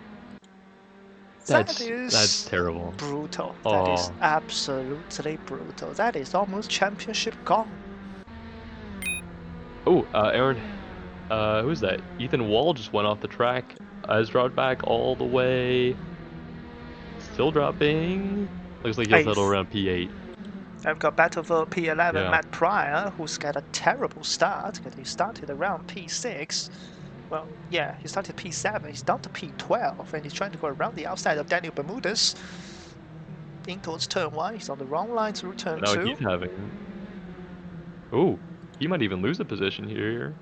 That That's is terrible. brutal. That is Oh. absolutely brutal. That is almost championship gone. Oh, Aaron. Who's that? Ethan Wall just went off the track. Has dropped back all the way. Still dropping. Looks like he'll settle Eighth. around P8. I've got battle for P11, Yeah. Matt Pryor, who's got a terrible start, because he started around P6. Well, yeah, he started P7, he's down to P12, and he's trying to go around the outside of Daniel Bermudez. In towards turn 1, he's on the wrong line through turn Now 2. he's having. Oh, he might even lose a position here.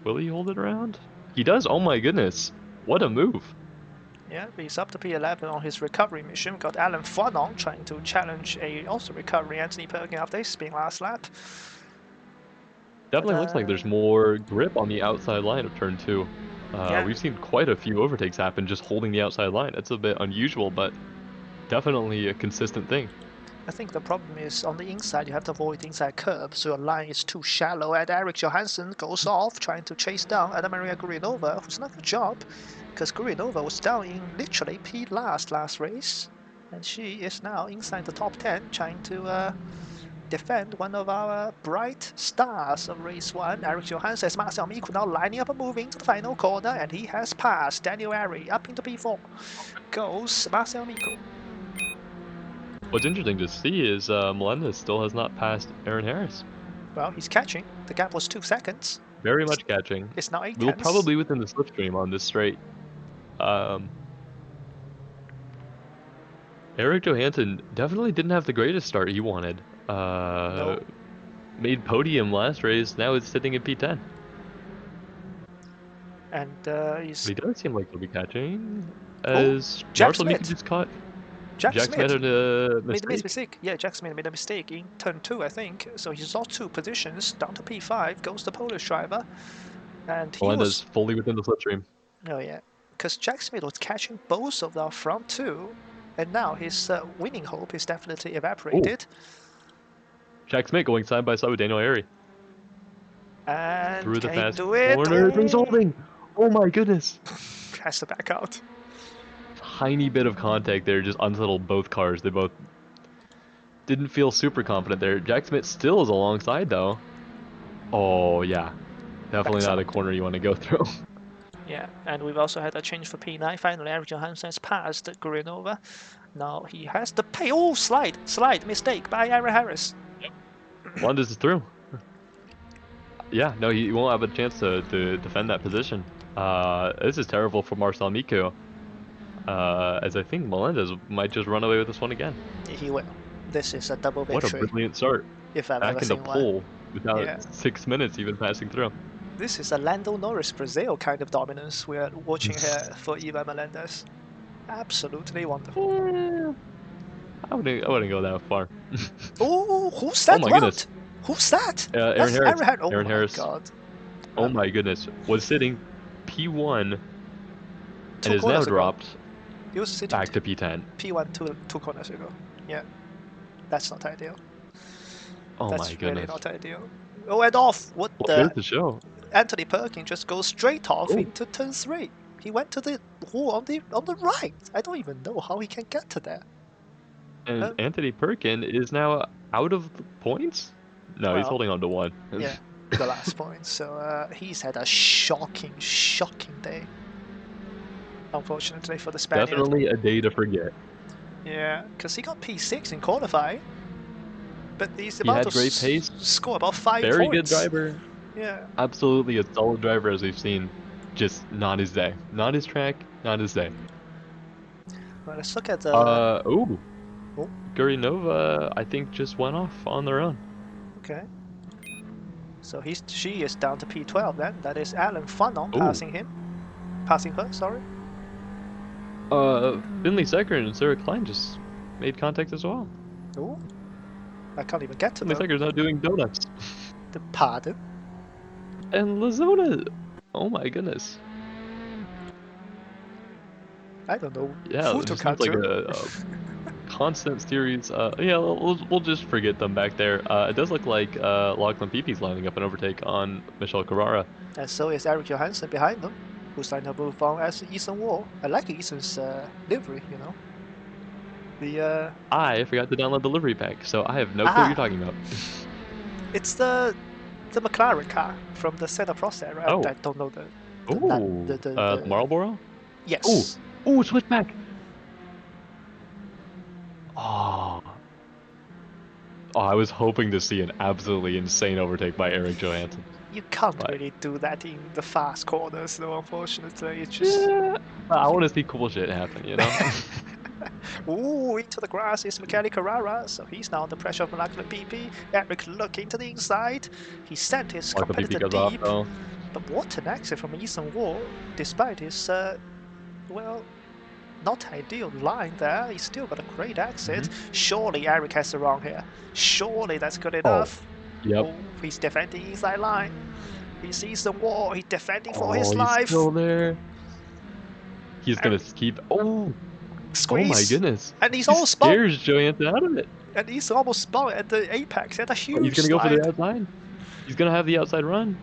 Will he hold it around? He does. Oh my goodness. What a move. Yeah, he's up to P11 on his recovery mission. We've got Alan Fanon trying to challenge a also recovering Anthony Perkin after his spin last lap. Definitely But, looks like there's more grip on the outside line of turn 2. yeah, We've seen quite a few overtakes happen just holding the outside line. That's a bit unusual, but definitely a consistent thing. I think the problem is on the inside you have to avoid inside curb, so your line is too shallow, and Eric Johansson goes off trying to chase down Anna Maria Gurinova, who's not a job, because Gurinova was down in literally P last race, and she is now inside the top 10 trying to defend one of our bright stars of race 1. Eric Johansson as Marcel Mico now lining up and moving to the final corner, and he has passed Daniel Ari up into P4. Goes Marcel Mico. What's interesting to see is Melendez still has not passed Aaron Harris. Well, he's catching. The gap was 2 seconds. Very much catching. It's now 8 We'll tenths. probably within the slipstream on this straight. Eric Johansson definitely didn't have the greatest start he wanted. No. Made podium last race, now it's sitting at P10. And But he does seem like he'll be catching. Oh, As Jack Marcel Mika Smith. just caught. Jack Jack Smith Smith had a made a mistake. mistake. Yeah, Jack Smith made a mistake in turn 2, I think. So he's lost 2 positions, down to P5, goes the Polish driver. And he Melendez was... fully within the slipstream. Oh yeah, because Jack Smith was catching both of our front 2, and now his winning hope is definitely evaporated. Ooh. Jack Smith going side by side with Daniel Airy. And Through the can he fast do it? corner, he's holding! Oh my goodness! Has to back out. Tiny bit of contact there, just unsettled both cars. They both didn't feel super confident there. Jack Smith still is alongside though. Oh yeah, definitely Backs not a out. corner you want to go through. Yeah, and we've also had a change for P9. Finally, Eric Johansson has passed Gurinova. Now he has the pay. Oh, slide, mistake by Aaron Harris. Melendez is through. Yeah, no, he won't have a chance to defend that position. This is terrible for Marcel Miko. As I think Melendez might just run away with this one again. He will. This is a double What a victory, brilliant start. if I've ever Back in the seen one. pole without Yeah. 6 minutes even passing through. This is a Lando Norris Brazil kind of dominance we are watching here for Ivan Melendez. Absolutely wonderful. I wouldn't go that far. Oh, who's Oh that my round? goodness. Who's that? Aaron That's Harris. Aaron Harris. Oh Aaron my Harris. god. Oh my goodness. Was sitting P1 and Two is now corners ago. dropped He was sitting back to P10. P1 two corners ago. Yeah, that's not ideal. Oh my That's really goodness. not ideal. Oh, and off! What Well, the? goes to show. Anthony Perkins just goes straight off Oh, into turn 3. He went to the wall on the right. I don't even know how he can get to there. and Anthony Perkin is now out of the points? No, he's Well, holding on to one. yeah, the last point. So he's had a shocking day. Unfortunately for the Spaniard. Definitely a day to forget. Yeah, because he got P6 in qualifying, but he's He about had to great pace. score about 5 Very good points. driver. Yeah. Absolutely a solid driver as we've seen. Just not his day. Not his track, not his day. Well, let's look at the. Oh. Oh. Gurinova, I think, just went off on their own. Okay. So she is down to P12 then. That is Alan Fanon passing her, sorry. Finley Secker and Sarah Klein just made contact as well. Oh. I can't even get to Finley them. Secker's now doing donuts. The pardon. And Lazona, oh my goodness. I don't know. Yeah, it just seems like a constant series. Yeah, we'll just forget them back there. It does look like Lachlan Pepe's lining up an overtake on Michelle Carrara. And so is Eric Johansson behind them, who's lining up move on as Ethan Wall. I like Ethan's livery, you know. I forgot to download the livery pack, so I have no clue what you're talking about. It's the McLaren car from the Senna Prost era. Oh. I don't know the Marlboro? Yes. Oh, switch back. Oh, I was hoping to see an absolutely insane overtake by Eric Johansson. You can't really do that in the fast corners, though, unfortunately. It's just... Yeah, I want to see cool shit happen, you know? Ooh, into the grass is Michele Carrara, so he's now under pressure from Lachlan PP. Eric looking to the inside. He sent his competitor deep. But what an exit from Ethan Wall, despite his, well, not ideal line there. He's still got a great exit. Surely Eric has the wrong here. Surely that's good enough. Yep. Oh, he's defending inside line. He sees the wall. He's defending for his life. He's still there. He's gonna keep. Oh. Squeeze. Oh my goodness. And he's almost spun. Scares Johansson out of it. And he's almost spun at the apex. At a huge He's gonna go for the outside. He's gonna have the outside run.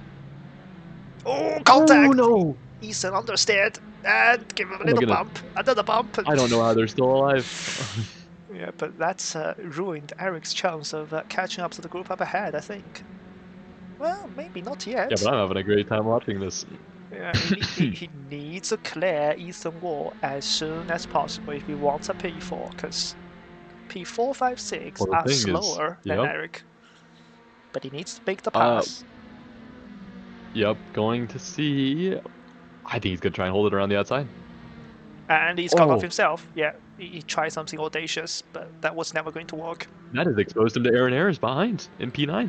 Oh, contact. Oh no. Ethan understeered and give him a little bump. Another bump. I don't know how they're still alive. Yeah, but that's ruined Eric's chance of catching up to the group up ahead, I think. Well, maybe not yet. Yeah, but I'm having a great time watching this. Yeah, he needs to clear Ethan Wall as soon as possible if he wants a P4, because P4, 5, 6 are slower than Eric. But he needs to make the pass. Yep, going to see. I think he's gonna try and hold it around the outside. And he's gone off himself. Yeah, he tried something audacious, but that was never going to work. That has exposed him to Aaron Harris behind in P9.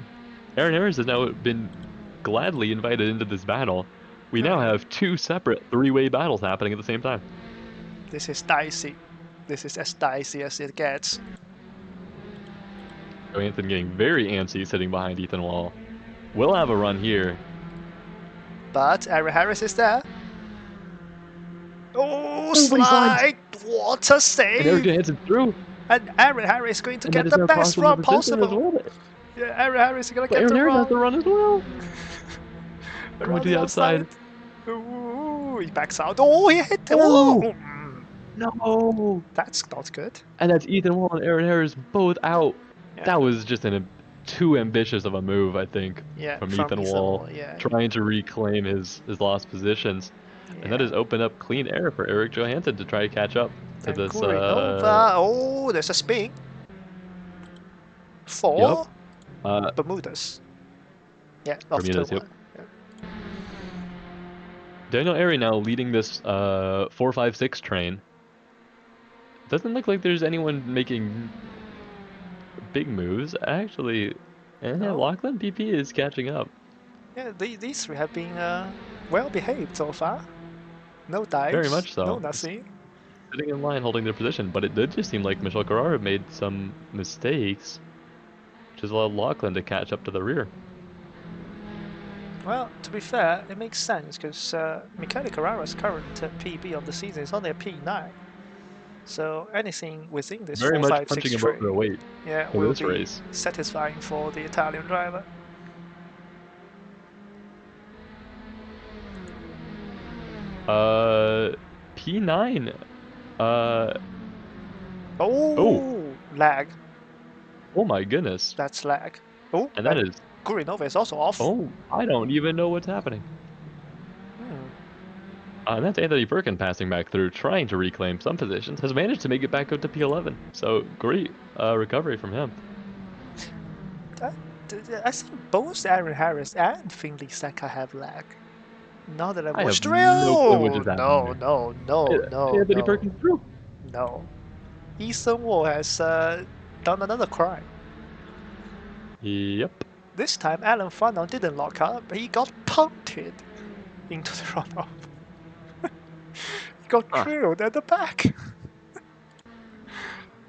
Aaron Harris has now been gladly invited into this battle. We now have two separate three-way battles happening at the same time. This is dicey. This is as dicey as it gets. Johansson getting very antsy sitting behind Ethan Wall. We'll have a run here. But Aaron Harris is there. Oh, slide! What a save! And Eric Johansson through. And Aaron Harris is going to get the best run possible. Yeah, Aaron Harris is going to get the run. Aaron Harris has the run as well. Going to the outside. Ooh, he backs out. Oh, he hit him. Oh, no. That's not good. And that's Ethan Wall and Aaron Harris both out. Yeah. That was just too ambitious of a move, I think, from Ethan Wall, trying to reclaim his lost positions. Yeah. And that has opened up clean air for Eric Johansson to try to catch up to this. Oh, there's a spin. For Bermudas. Yeah, off Bermudas, to one. Daniel Airy now leading this 4-5-6 train. Doesn't look like there's anyone making big moves. Actually, No. Lachlan PP is catching up. Yeah, these three have been well behaved so far. No Very dives, much no so. nothing. Sitting in line holding their position, but it did just seem like Michel Carrara made some mistakes, which has allowed Lachlan to catch up to the rear. Well, to be fair, it makes sense because Michele Carrara's current PB of the season is only a P9. So anything within this Very 4, much 5, 6 punching above their tree, weight yeah, for will this be race. satisfying for the Italian driver. P9. Oh, Oh, lag. oh my goodness. That's lag. Oh, And that is, Gurinova is also off. oh, I don't even know what's happening. Hmm. And that's Anthony Perkin passing back through, trying to reclaim some positions, has managed to make it back up to P11. So great recovery from him. I think both Aaron Harris and Finley Saka have lag. Now that I've I have watched no clue what real, just happened no, there. no, no, no, Anthony no, Perkins through. no. Ethan Wall has done another crime. Yep. This time, Alan Fanon didn't lock up. He got punted into the runoff. He got Ah, drilled at the back.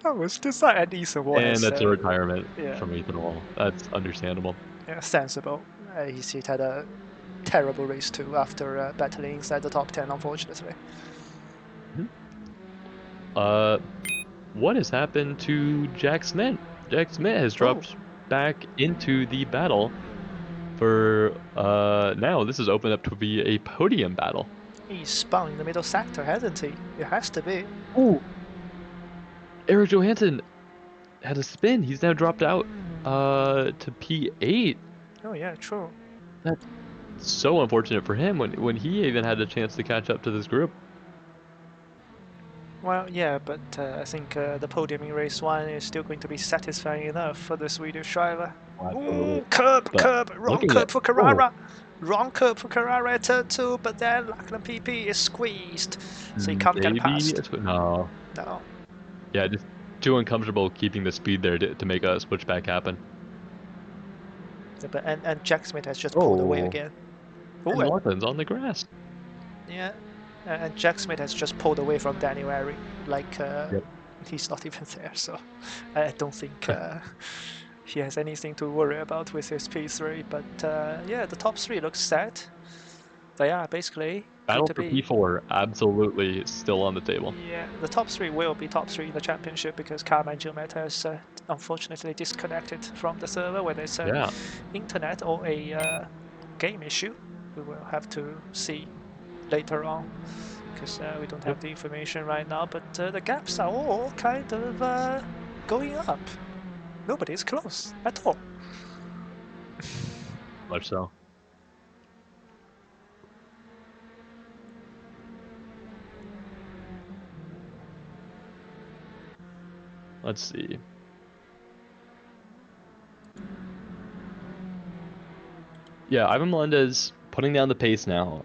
That was decided. And Ethan Wall and has, that's a retirement yeah, from Ethan Wall. That's understandable. yeah, sensible. He had a terrible race too after battling inside the top 10, unfortunately. Mhm. Uh, what has happened to Jack Smith? Jack Smith has Oh, dropped back into the battle for now this is opened up to be a podium battle. he's spun in the middle sector, hasn't he? It has to be. Oh, Eric Johansson had a spin. He's now dropped out to P8. Oh yeah, true. That's so unfortunate for him when he even had a chance to catch up to this group. Well, yeah, but I think the podium in race 1 is still going to be satisfying enough for the Swedish driver. Absolutely. Ooh, But wrong looking at curb for Carrara. Wrong curb for Carrara at turn 2, but then Lachlan PP is squeezed, so he can't get maybe past. no. No. Yeah, just too uncomfortable keeping the speed there to make a switchback happen. And Jack Smith has just pulled away Oh, again. Oh, and Lachlan's on the grass. yeah, and Jack Smith has just pulled away from Daniel Airy, like Yep. he's not even there. So I don't think he has anything to worry about with his P3. But yeah, the top 3 looks set. They are basically going Battle to for be. P4 absolutely still on the table. Yeah, the top 3 will be top 3 in the championship because Karma and Gilmet has unfortunately disconnected from the server, whether it's Yeah. internet or a game issue. We will have to see later on because we don't Yep. have the information right now. But the gaps are all kind of going up. Nobody's close at all. Much so. Let's see. Yeah, Ivan Melendez putting down the pace now.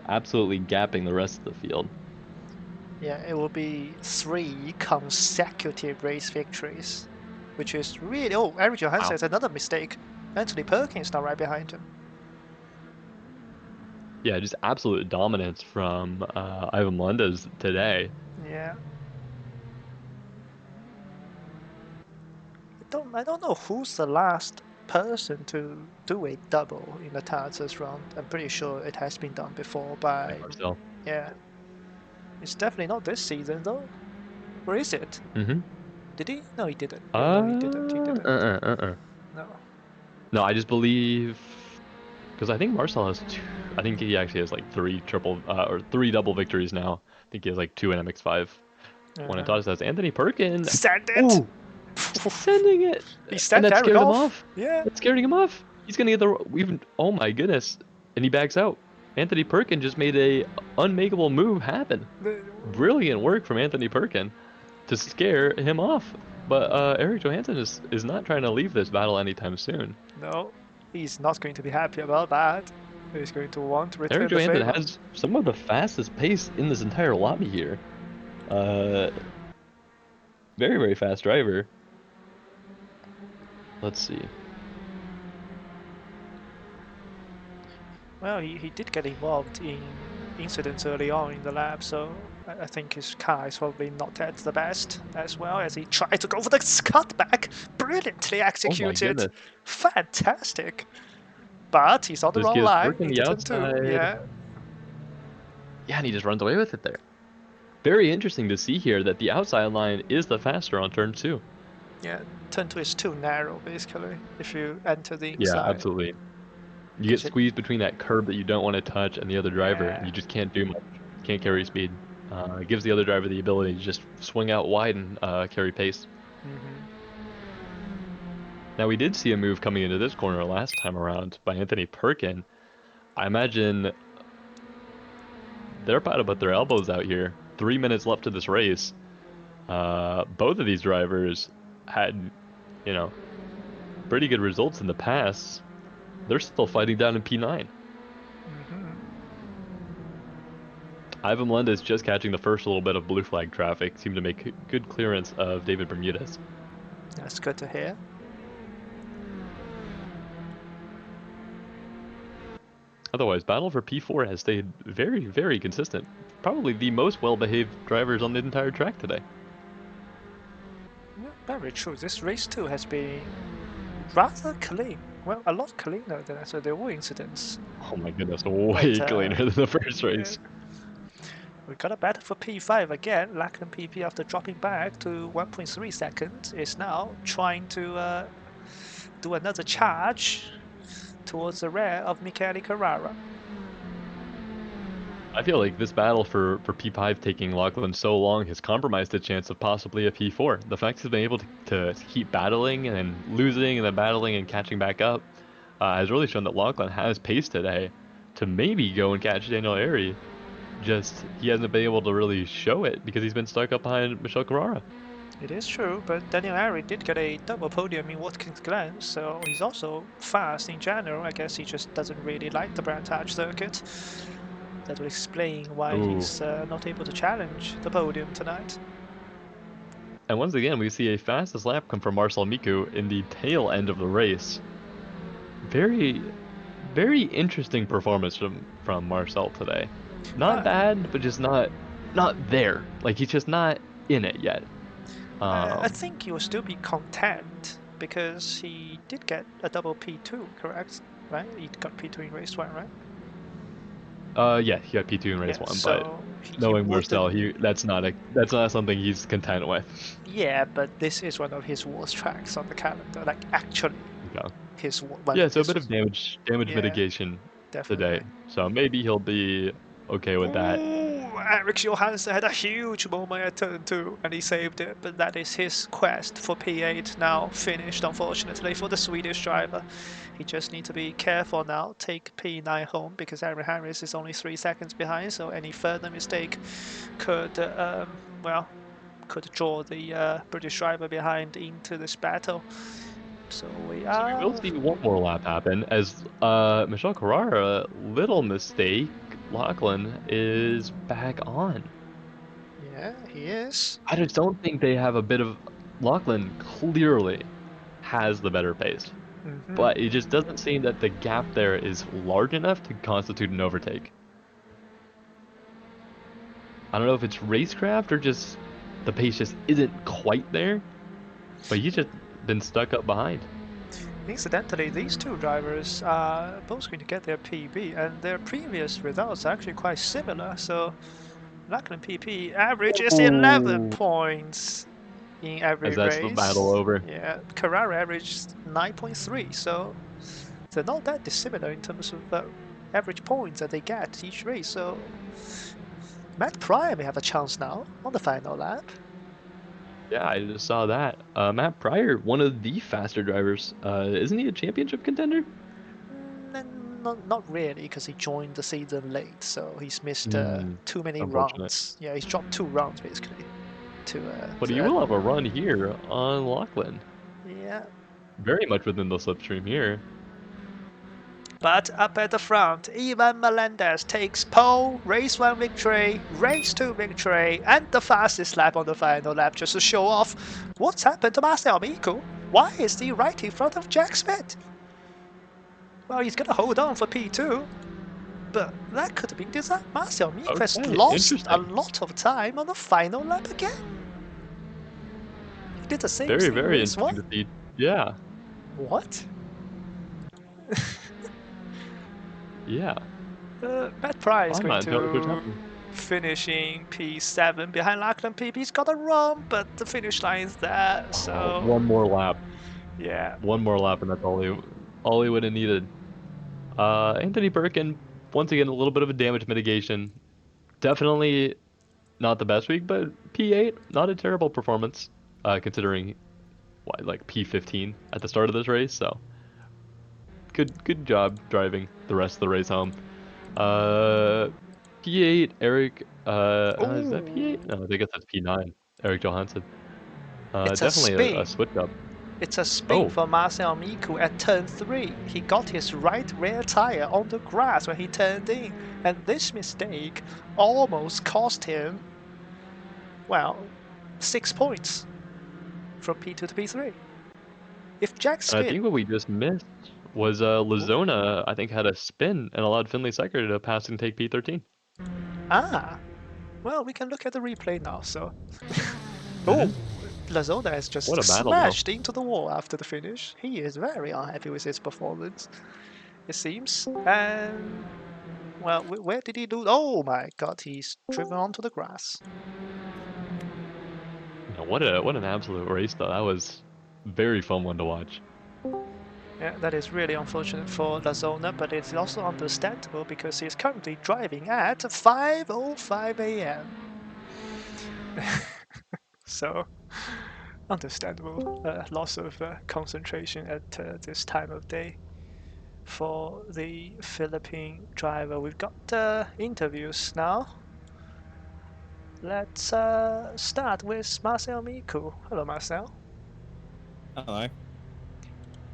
Absolutely gapping the rest of the field. Yeah, it will be 3 consecutive race victories, which is really. Oh, Eric Johansson Wow. has another mistake. Anthony Perkins now right behind him. Yeah, just absolute dominance from Ivan Melendez today. Yeah. I don't know who's the last person to do a double in the Tatuus round. I'm pretty sure it has been done before Like by. Marcel. Yeah. It's definitely not this season though. Or is it? Mm-hmm. Did he? No, he didn't. Uh, Yeah, no, he didn't. He didn't. No. No, I just believe because I think Marcel has two. I think he actually has like three triple or three double victories now. I think he has like two in MX5. One in Tatuus has Anthony Perkin. Send it! Oh, sending it, He and sent that Eric scared him off. off. Yeah. That scared him off. He's gonna get the even. Oh my goodness, and he backs out. Anthony Perkin just made a unmakeable move happen. Brilliant work from Anthony Perkin to scare him off. But Eric Johansson is not trying to leave this battle anytime soon. No, he's not going to be happy about that. He's going to want to Eric return the Johansson favor. has some of the fastest pace in this entire lobby here. Uh, very, very fast driver. Let's see. Well, he did get involved in incidents early on in the lap, so I think his car is probably not at the best, as well as he tried to go for the cutback. Brilliantly Oh my executed. goodness. Fantastic. But he's on the This wrong gives line working the into turn 2. outside. Yeah. Yeah, and he just runs away with it there. Very interesting to see here that the outside line is the faster on turn 2. Yeah, turn 2 is too narrow, basically, if you enter the Yeah, inside. absolutely. You get Because it, squeezed between that curb that you don't want to touch and the other driver, and yeah. you just can't do much. Can't carry speed. It gives the other driver the ability to just swing out wide and carry pace. Mm-hmm. Now, we did see a move coming into this corner last time around by Anthony Perkin. I imagine they're about to put their elbows out here. 3 minutes left to this race. Both of these drivers had, you know, pretty good results in the past. They're still fighting down in P9. Mm-hmm. Ivan Melendez just catching the first little bit of blue flag traffic. Seemed to make good clearance of David Bermudez. That's good to hear. Otherwise, battle for P4 has stayed very, very consistent. Probably the most well-behaved drivers on the entire track today. Yeah, very true. This race too has been rather clean. Well, a lot cleaner than I said. There were incidents, Oh my goodness, but way cleaner than the first race. we got a battle for P5 again. Lachlan PP, after dropping back to 1.3 seconds, is now trying to do another charge towards the rear of Michele Carrara. I feel like this battle for P5 taking Lachlan so long has compromised the chance of possibly a P4. The fact he's been able to keep battling and losing and then battling and catching back up has really shown that Lachlan has pace today to maybe go and catch Daniel Airy. Just he hasn't been able to really show it because he's been stuck up behind Michel Carrara. It is true, but Daniel Airy did get a double podium in Watkins Glen, so he's also fast in general. I guess he just doesn't really like the Brand Hatch circuit. That will explain why Ooh. he's not able to challenge the podium tonight. And once again, we see a fastest lap come from Marcel Miku in the tail end of the race. Very, very interesting performance from Marcel today. Not bad, but just not there. Like he's just not in it yet. I think he will still be content because he did get a double P2, correct? Right? He got P2 in race 1, right? Yeah, he got P2 in race Yeah, 1, but so he knowing wouldn't. Marcel, that's not something he's content with. Yeah, but this is one of his worst tracks on the calendar. Like, actually, Okay. well, Yeah, so a his, bit of damage yeah, mitigation today. definitely. So maybe he'll be okay with that. Ooh, Eric Johansson had a huge moment at turn 2 and he saved it, but that is his quest for P8 now finished, unfortunately, for the Swedish driver. He just needs to be careful now, take P9 home, because Aaron Harris is only 3 seconds behind, so any further mistake could, well, could draw the British driver behind into this battle. So we So we will are. see one more lap happen as Michelle Carrara, little mistake, Lachlan is back on. Yeah, he is. I just don't think they have a bit of Lachlan clearly has the better pace, Mm-hmm. but it just doesn't seem that the gap there is large enough to constitute an overtake. I don't know if it's racecraft or just the pace just isn't quite there, but he's just been stuck up behind. Incidentally, these two drivers are both going to get their PB, and their previous results are actually quite similar. So, Lachlan PB average is 11 Ooh. points in every As that's the battle race. over. Yeah, Carrara averaged 9.3, so they're not that dissimilar in terms of average points that they get each race. So, Matt Pryor may have a chance now on the final lap. Yeah, I just saw that. Matt Pryor, one of the faster drivers. Isn't he a championship contender? Not really, because he joined the season late, so he's missed too many Unfortunate. rounds. Yeah, he's dropped 2 rounds basically But to he end. will have a run here on Lachlan. Yeah, Very much within the slipstream here. But up at the front, Ivan Melendez takes pole, race 1 victory, race 2 victory, and the fastest lap on the final lap just to show off what's happened to Marcel Miku. Why is he right in front of Jack Smith? Well, he's gonna hold on for P2, but that could have been disaster. Marcel Miku has Okay, lost a interesting. lot of time on the final lap again. He did the same Very, thing in very race 1. interesting to see. Yeah. What? Yeah. Matt Pryor is I'm going not entirely sure what's to happening. finish in P7 behind Lachlan PP. He's got a run, but the finish line is there, so One more lap. yeah. One more lap, and that's all he would have needed. Anthony Birkin, once again, a little bit of a damage mitigation. Definitely not the best week, but P8, not a terrible performance, considering what, like P15 at the start of this race. So good job driving the rest of the race home. Uh, P8, Eric. Is that Oh, P8? No, I think that's P9. Eric Johansson. it's a Definitely a spin. switch up. It's a spin Oh, for Marcel Miku at turn 3. He got his right rear tire on the grass when he turned in, and this mistake almost cost him, well, 6 points from P2 to P3. If Jack and I Smith. think what we just missed was Lazona, I think, had a spin and allowed Finley Secker to pass and take P13. Ah, well, we can look at the replay now, so. Oh, Hmm. Lazona has What just a battle, though. smashed into the wall after the finish. He is very unhappy with his performance, it seems. And, well, where did he do? Oh my god, he's driven onto the grass. No, what an absolute race, though. That was very fun one to watch. Yeah, that is really unfortunate for Lazona, but it's also understandable because he's currently driving at 5:05 a.m. So, understandable loss of concentration at this time of day for the Philippine driver. We've got interviews now. Let's start with Marcel Miku. Hello, Marcel. Hello.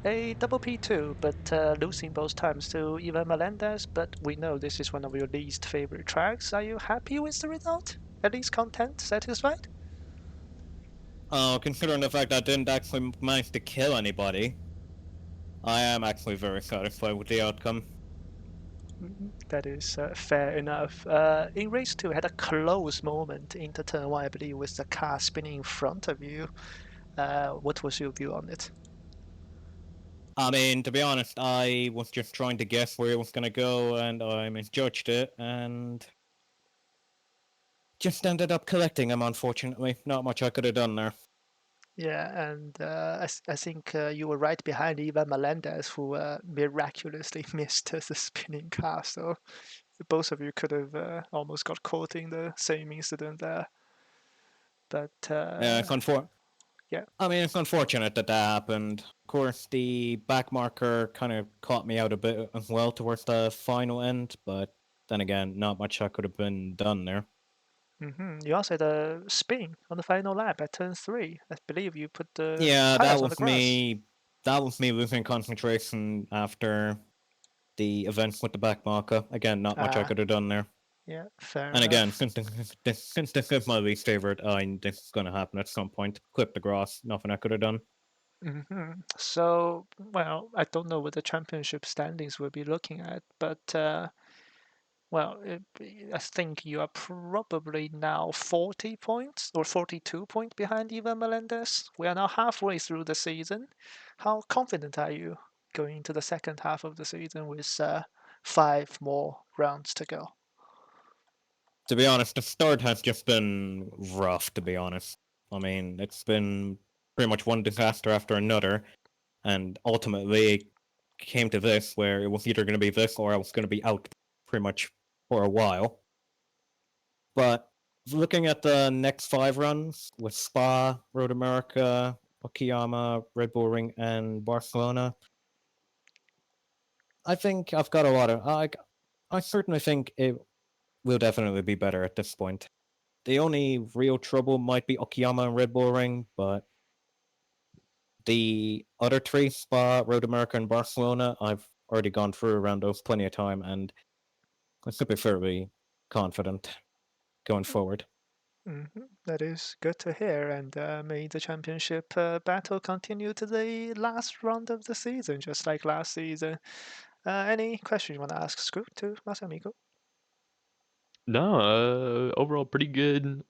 A double P2, but losing both times to Ivan Melendez. But we know this is one of your least favorite tracks. Are you happy with the result? At least content, satisfied? Considering the fact I didn't actually manage to kill anybody, I am actually very satisfied with the outcome. That is fair enough. In race 2, had a close moment into turn 1, I believe, with the car spinning in front of you. What was your view on it? I mean, to be honest, I was just trying to guess where it was gonna go, and I misjudged it, and just ended up collecting him, unfortunately. Not much I could have done there. Yeah, and I think you were right behind Ivan Melendez, who miraculously missed the spinning car. So both of you could have almost got caught in the same incident there. But Yeah, yeah. I mean, it's unfortunate that that happened. Of course, the back marker kind of caught me out a bit as well towards the final end, but then again, not much I could have been done there. You also had a spin on the final lap at turn 3. I believe you put the Yeah, tires on the grass. That was me losing concentration after the event with the back marker. Again, not much I could have done there. Yeah, fair And again, enough. since this is my least favorite, this is going to happen at some point. Clip the grass, nothing I could have done. So, well, I don't know what the championship standings will be looking at, but well, I think you are probably now 40 points or 42 points behind Ivan Melendez. We are now halfway through the season. How confident are you going into the second half of the season with 5 more rounds to go? To be honest, the start has just been rough, to be honest. I mean, it's been pretty much one disaster after another, and ultimately it came to this where it was either going to be this or I was going to be out pretty much for a while. But looking at the next 5 runs with Spa, Road America, Okayama, Red Bull Ring, and Barcelona, I think I've got a lot of. I certainly think it will definitely be better at this point. The only real trouble might be Okayama and Red Bull Ring, but the other three, Spa, Road America, and Barcelona, I've already gone through around those plenty of time, and I should be fairly confident going forward. That is good to hear, and may the championship battle continue to the last round of the season, just like last season. Any question you want to ask, Scoop, to Masamico? No, overall pretty good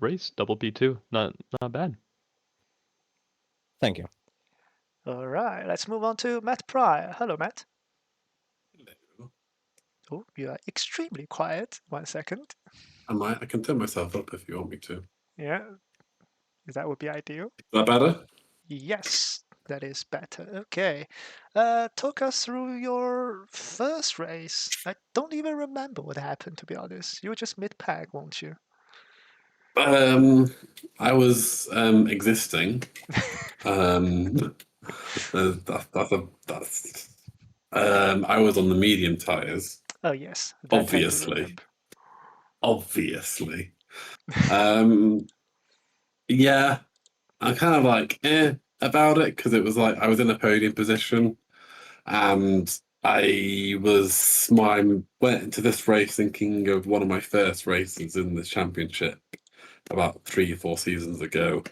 race, double P2. Not bad. Thank you. All right, let's move on to Matt Pryor. Hello, Matt. Hello. Oh, you are extremely quiet. 1 second. I can turn myself up if you want me to. Yeah, that would be ideal. Is that better? Yes, that is better. Okay. Talk us through your first race. I don't even remember what happened, to be honest. You were just mid-pack, won't you? I was existing. That's I was on the medium tires. Oh, yes. That I do Obviously. remember. Obviously. Yeah, I'm kind of like about it because it was like I was in a podium position and I went into this race thinking of one of my first races in the championship about 3 or 4 seasons ago.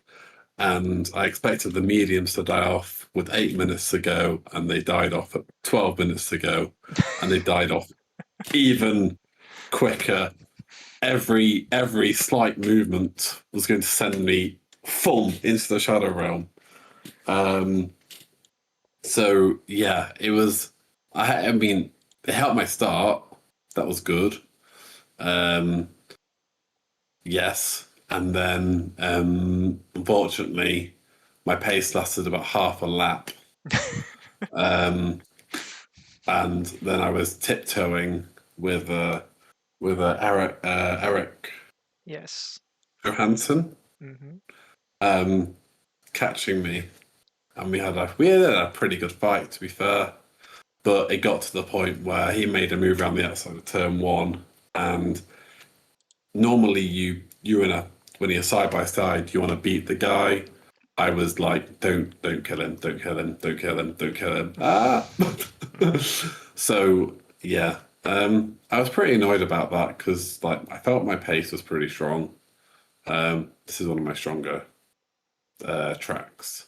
And I expected the mediums to die off with 8 minutes to go, and they died off at 12 minutes to go, and they died off even quicker. Every slight movement was going to send me full into the shadow realm. So yeah, it was. I mean, it helped my start. That was good. Yes, and then unfortunately, my pace lasted about half a lap, and then I was tiptoeing with Eric Yes. Johansson catching me, and we had a pretty good fight, to be fair. But it got to the point where he made a move around the outside of turn 1, and normally when you're side by side, you want to beat the guy. I was like, don't kill him, don't kill him, don't kill him, don't kill him. Ah! So yeah, I was pretty annoyed about that because like I felt my pace was pretty strong. This is one of my stronger tracks.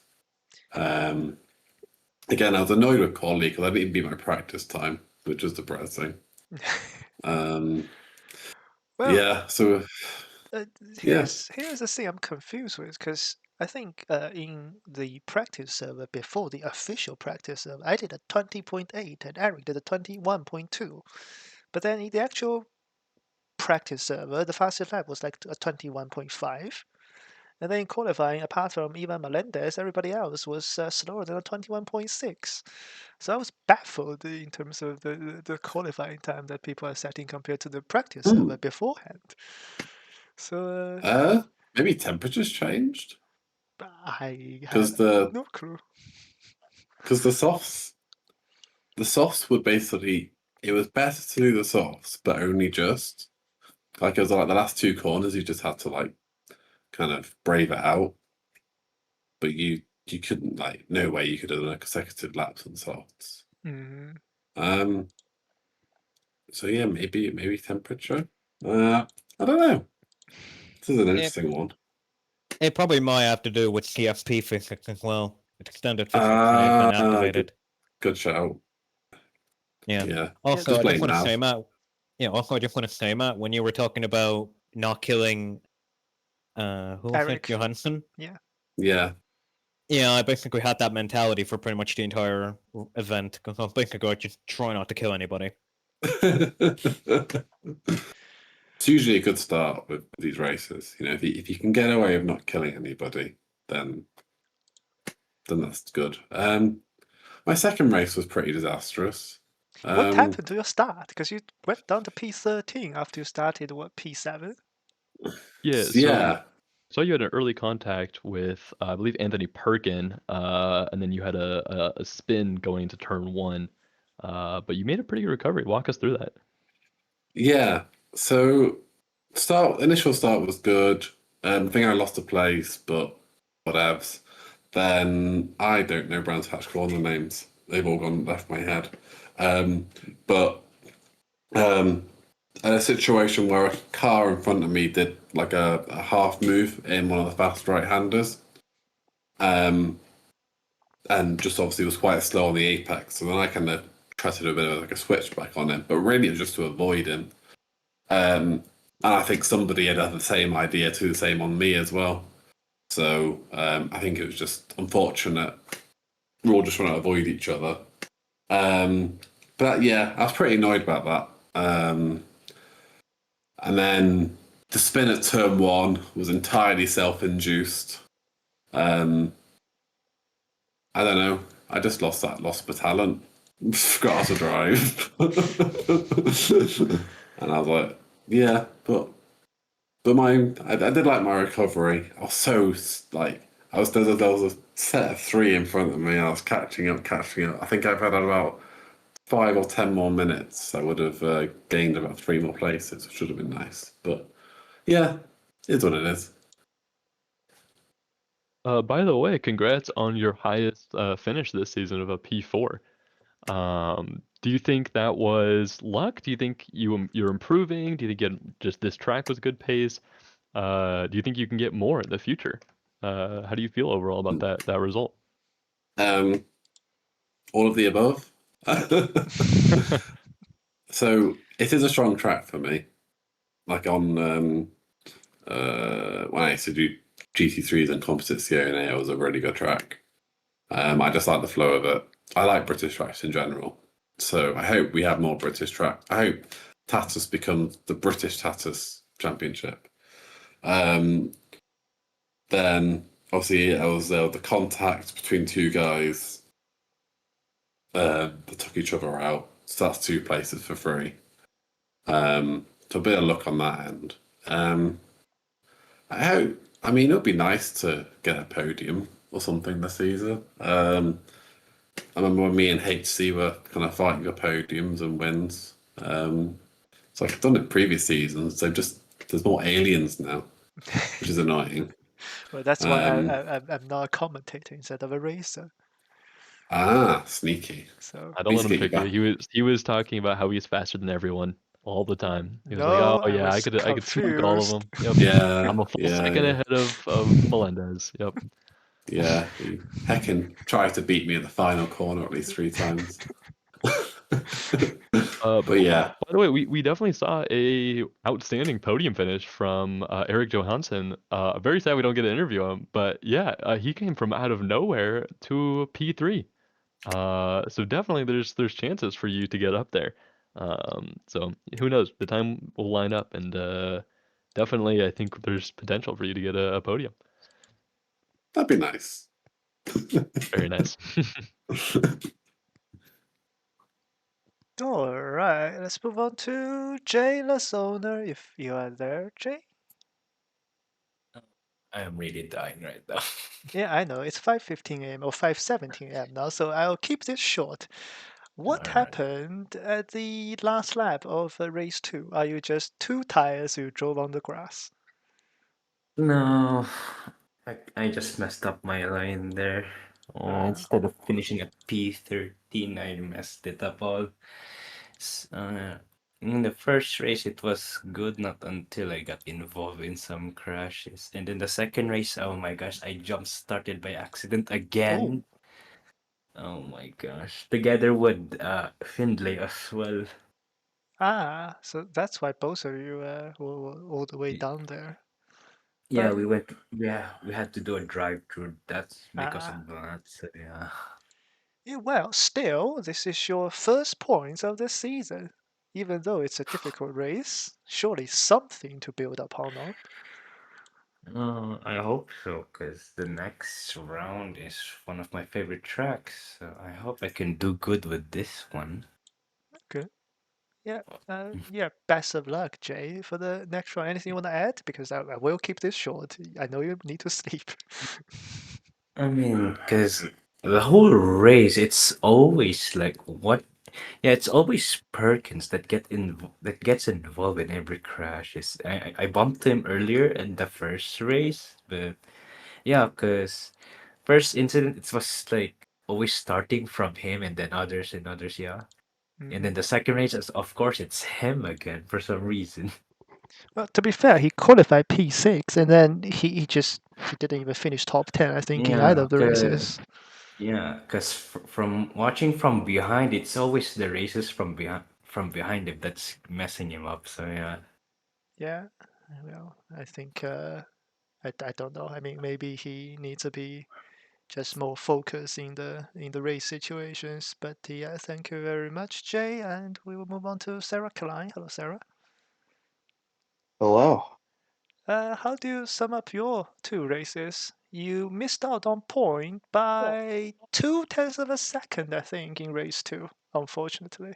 Again, I was annoyed with Corley because I didn't beat my practice time, which was depressing. Well, Yeah, so here's the thing I'm confused with, because I think in the practice server before the official practice server, I did a 20.8 and Eric did a 21.2. But then in the actual practice server, the fastest lap was like a 21.5. And then in qualifying, apart from Ivan Melendez, everybody else was slower than a 21.6. So I was baffled in terms of the qualifying time that people are setting compared to the practice server beforehand. So maybe temperatures changed I because have no clue. Because the softs were basically, it was better to do the softs, but only just like it was like the last 2 corners you just had to like kind of brave it out, but you couldn't, like, no way you could have done a consecutive laps on softs. So yeah, maybe temperature. I don't know. This is an interesting one. It probably might have to do with CFP physics as well. Extended physics may have been activated. Good shout. Yeah. Also, I just want to say, Matt. Yeah. Also, I just want to say, Matt, when you were talking about not killing, who was it, Johansson? Yeah. Yeah. Yeah, I basically had that mentality for pretty much the entire event because I was basically just trying not to kill anybody. It's usually a good start with these races. You know, if you can get away with not killing anybody, then that's good. My second race was pretty disastrous. What happened to your start? Because you went down to P13 after you started P7. Yeah. So you had an early contact with, I believe, Anthony Perkin, and then you had a spin going into turn 1. But you made a pretty good recovery. Walk us through that. Yeah. So initial start was good. I think I lost a place, but whatevs. Then I don't know Brands Hatch corner names. They've all gone left my head. But a situation where a car in front of me did like a half move in one of the fast right-handers, and just obviously was quite slow on the apex. So then I kind of tried to do a bit of like a switchback on him, but really it was just to avoid him. And I think somebody had the same idea to the same on me as well. So I think it was just unfortunate. We all just trying to avoid each other. But yeah, I was pretty annoyed about that. And then the spin at turn one was entirely self-induced. I don't know. I just lost my talent. Forgot how to drive. And I was like, yeah, but I did like my recovery. I was so like there was a set of three in front of me. And I was catching up. I think I've had about 5 or 10 more minutes. I would have gained about 3 more places, which would have been nice. But yeah, it's what it is. By the way, congrats on your highest finish this season of a P4. Do you think that was luck? Do you think you're improving? Do you think just this track was a good pace? Do you think you can get more in the future? How do you feel overall about that result? Um, all of the above. So it is a strong track for me. Like on when I used to do GT3s and Composite CONA, it was a really good track. I just like the flow of it. I like British tracks in general. So I hope we have more British track. I hope Tatuus becomes the British Tatuus Championship. Then obviously it was the contact between two guys that took each other out. So that's 2 places for free. So a bit of luck on that end. I hope. I mean, it would be nice to get a podium or something this season. I remember when me and HC were kind of fighting for podiums and wins. So I've done it previous seasons. There's more aliens now, which is annoying. Well, that's why Um, I'm not a commentator instead of a racer. Sneaky. So I I don't need let to him get you pick you. back. He was talking about how he's faster than everyone all the time. He was like, no, "Oh I yeah, was I could smoke all of confused. them. Yep, Yeah, I'm a full yeah, second yeah, ahead of Melendez. Yep." yeah. You heckin' tried to beat me in the final corner at least 3 times. Uh, But yeah, by the way, we definitely saw a outstanding podium finish from Eric Johansson. Very sad we don't get to interview him, but yeah, he came from out of nowhere to P3. So definitely there's chances for you to get up there. So who knows? The time will line up, and definitely I think there's potential for you to get a podium. that'd be nice. Very nice. All right, let's move on to Jay Lasona, if you are there, Jay. I am really dying right now. Yeah, I know. It's 5:15 a.m. or 5:17 a.m. now, so I'll keep this short. What Alright. happened at the last lap of race 2? Are you just too tired so you drove on the grass? No, I just messed up my line there. Ah, Instead of finishing at P13, I messed it up all. In the first race, it was good, not until I got involved in some crashes. And in the second race, oh my gosh, I jump started by accident oh, again. Oh my gosh. Together with Findlay as well. so that's why both of you were all the way Y- down there. Yeah, But we had to do a drive through. That's because ah, of that. So yeah. yeah, well, still, this is your first points of the season. Even though it's a difficult race, surely something to build upon on. I hope so, because the next round is one of my favorite tracks. So I hope I can do good with this one. Okay. Yeah, yeah. Best of luck, Jay, for the next round. Anything you want to add? Because I will keep this short. I know you need to sleep. I mean, because the whole race, it's always like what? Yeah, it's always Perkins that gets involved in every crash. I bumped him earlier in the first race, but yeah, because first incident it was like always starting from him and then others and others. Yeah, And then the second race is, of course, it's him again for some reason. Well, to be fair, he qualified P6, and then he didn't even finish top 10, I think, in either Yeah, of the races. yeah, because from watching from behind, it's always the races from behind him that's messing him up. So yeah. Yeah, well, I think I don't know. I mean, maybe he needs to be just more focused in the race situations. But yeah, thank you very much, Jay, and we will move on to Sarah Klein. Hello, Sarah. Hello. How do you sum up your two races? You missed out on point by 0.2 of a second, I think, in race two, unfortunately.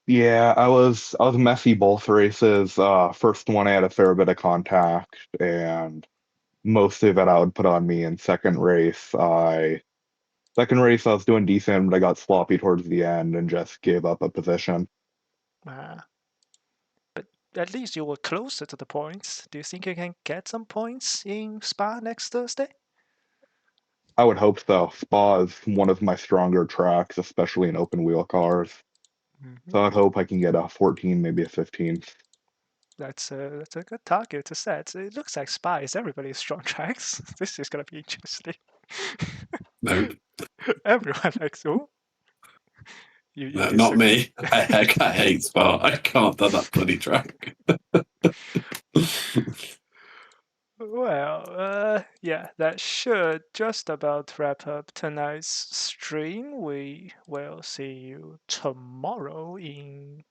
Yeah, I was messy both races. First one I had a fair bit of contact, and most of it I would put on me. In second race I was doing decent, but I got sloppy towards the end and just gave up a position. But at least you were closer to the points. Do you think you can get some points in Spa next Thursday? I would hope so. Spa is one of my stronger tracks, especially in open wheel cars. So I'd hope I can get a 14, maybe a 15. That's a good target to set. It looks like Spa is everybody's strong tracks. This is gonna be interesting. Nope. Everyone likes oh. You No, not disagree. me. I hate Spa. I can't do that bloody track. Well, yeah, that should just about wrap up tonight's stream. We will see you tomorrow in,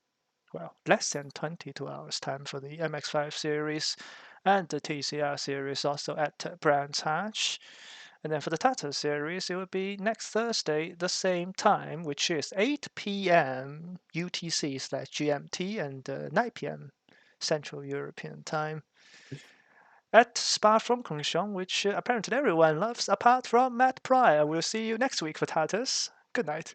well, less than 22 hours time for the MX5 series and the TCR series also at Brands Hatch. And then for the Tatuus series, it will be next Thursday, the same time, which is 8 p.m. UTC/GMT and 9 p.m. Central European time at Spa-Francorchamps, which apparently everyone loves apart from Matt Pryor. We'll see you next week for Tatuus. Good night.